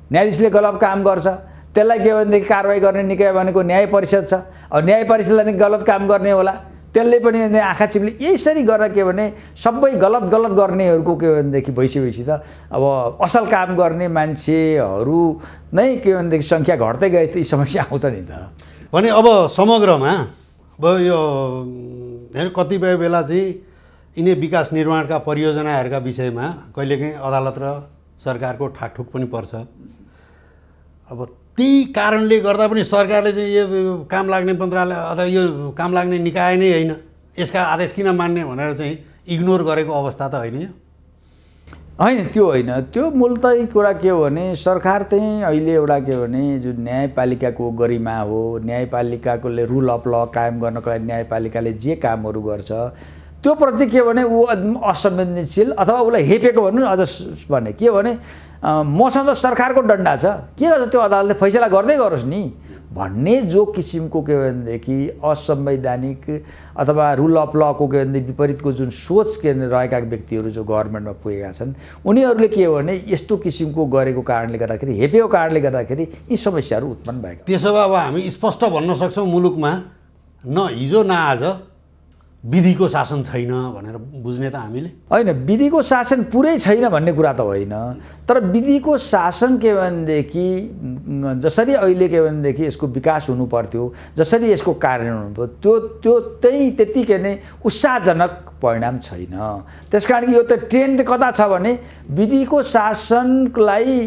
न्यायाधीशले गलत काम गर्छ, त्यसलाई के भनेदेखि कारवाही गर्ने निकाय भनेको न्याय परिषद छ। अब न्याय परिषदलाई नि गलत काम गर्ने होला, त्यसले पनि आँखा चिम्ली यसरी गरेर के भने सबै गलत गर्नेहरूको के भनेदेखि भइसकेपछि त अब असल काम गर्ने मान्छेहरू नै के भनेदेखि सङ्ख्या घट्दै गए यी समस्या आउँछ नि त। भने अब समग्रमा अब यो कतिपय बेला चाहिँ यिनै विकास निर्माणका परियोजनाहरूका विषयमा कहिलेकाहीँ अदालत र सरकारको ठाकठुक पनि पर्छ। अब त्यही कारणले गर्दा पनि सरकारले चाहिँ यो काम लाग्ने मन्त्रालय अथवा यो काम लाग्ने निकाय नै होइन, यसका आदेश किन मान्ने भनेर चाहिँ इग्नोर गरेको अवस्था त होइन? होइन, त्यो होइन। त्यो मूलतः कुरा के हो भने सरकार चाहिँ अहिले एउटा के भने जुन न्यायपालिकाको गरिमा हो, न्यायपालिकाले रुल अफ ल कायम गर्नको लागि न्यायपालिकाले जे कामहरू गर्छ त्यो प्रति के भने ऊ असंवेदनशील अथवा उसलाई हेपेको भन्नु अझ भने के भने मसँग त सरकारको डन्डा छ, के गर्छ त्यो अदालतले फैसला गर्दै गरोस् नि भन्ने जो किसिमको के भनेदेखि असंवैधानिक अथवा रुल अफ लको के भनेदेखि विपरीतको जुन सोच के रहेका व्यक्तिहरू जो गभर्मेन्टमा पुगेका छन् उनीहरूले के हो भने यस्तो किसिमको गरेको कारणले गर्दाखेरि हेपेको कारणले गर्दाखेरि यी समस्याहरू उत्पन्न भएको। त्यसो भए अब हामी स्पष्ट भन्न सक्छौँ मुलुकमा न हिजो न आज विधिको शासन छैन भनेर बुझ्ने त हामीले? होइन, विधिको शासन पुरै छैन भन्ने कुरा त होइन, तर विधिको शासन के भनेदेखि जसरी अहिले के भनेदेखि यसको विकास हुनु पर्थ्यो, जसरी यसको कार्यान्वयन हुनु पर्थ्यो त्यो त्यति के नै उत्साहजनक परिणाम छैन। त्यसकारण यो त ट्रेन्ड कता छ भने विधिको शासनलाई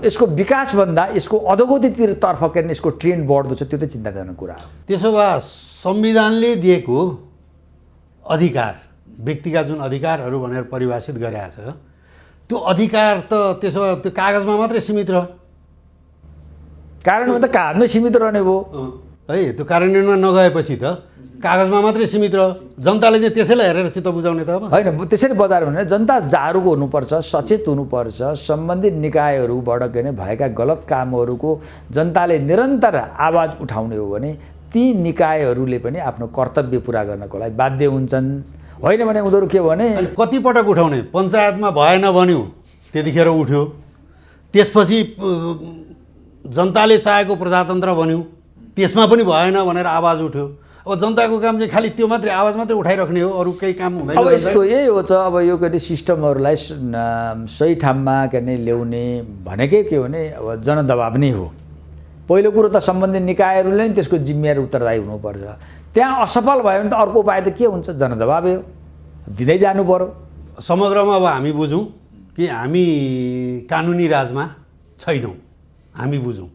यसको विकासभन्दा यसको अधोगतितर्फ के यसको ट्रेन्ड बढ्दो छ, त्यो त चिन्ताजनक कुरा हो। त्यसो भए संविधानले दिएको अधिकार, व्यक्तिका जुन अधिकारहरू भनेर परिभाषित गरेका छ त्यो अधिकार त त्यसो भए त्यो कागजमा मात्रै सीमित रह्यो? कार्यान्वयन त कागजमै सीमित रहने भयो है। त्यो कार्यान्वयनमा नगएपछि त कागजमा मात्रै सीमित रह्यो, जनताले चाहिँ त्यसैलाई हेरेर चित्त बुझाउने त अब होइन। त्यसरी बजायो भने जनता जागरुक हुनुपर्छ, सचेत हुनुपर्छ। सम्बन्धित निकायहरूबाट के भने भएका गलत कामहरूको जनताले निरन्तर आवाज उठाउने हो भने ती निकायहरूले पनि आफ्नो कर्तव्य पुरा गर्नको लागि बाध्य हुन्छन्। होइन भने उनीहरू के भने कति पटक उठाउने? पञ्चायतमा भएन भन्यो त्यतिखेर उठ्यो, त्यसपछि जनताले चाहेको प्रजातन्त्र भन्यो त्यसमा पनि भएन भनेर आवाज उठ्यो। अब जनताको काम चाहिँ खालि त्यो मात्रै आवाज मात्रै उठाइराख्ने हो, अरू केही काम हुँदैन। अब यसको यही हो छ। अब यो के अरे सिस्टमहरूलाई सही ठाउँमा के अरे ल्याउने भनेकै के भने अब जनदबाव नै हो। पहिलो कुरो त सम्बन्धित निकायहरूले नि त्यसको जिम्मेवारी उत्तरदायी हुनुपर्छ। त्यहाँ असफल भयो भने त अर्को उपाय त के हुन्छ? जनदबावै हो, दिँदै जानु पर्यो। समग्रमा अब हामी बुझौँ कि हामी कानुनी राजमा छैनौँ, हामी बुझौँ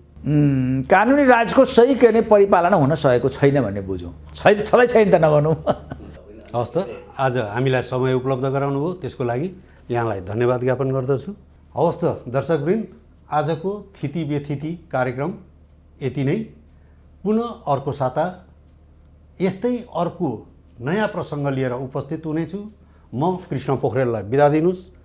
कानुनी राजको सही के अरे परिपालना हुन सकेको छैन भन्ने बुझौँ। छँदै छैन त नभनौँ। हस् त, आज हामीलाई समय उपलब्ध गराउनु भयो त्यसको लागि यहाँलाई धन्यवाद ज्ञापन गर्दछु। हवस् त दर्शकवृन्द, आजको थिति बेथिति कार्यक्रम यति नै। पुनः अर्को साता यस्तै अर्को नयाँ प्रसङ्ग लिएर उपस्थित हुनेछु। म कृष्ण पोखरेललाई बिदा दिनुहोस्।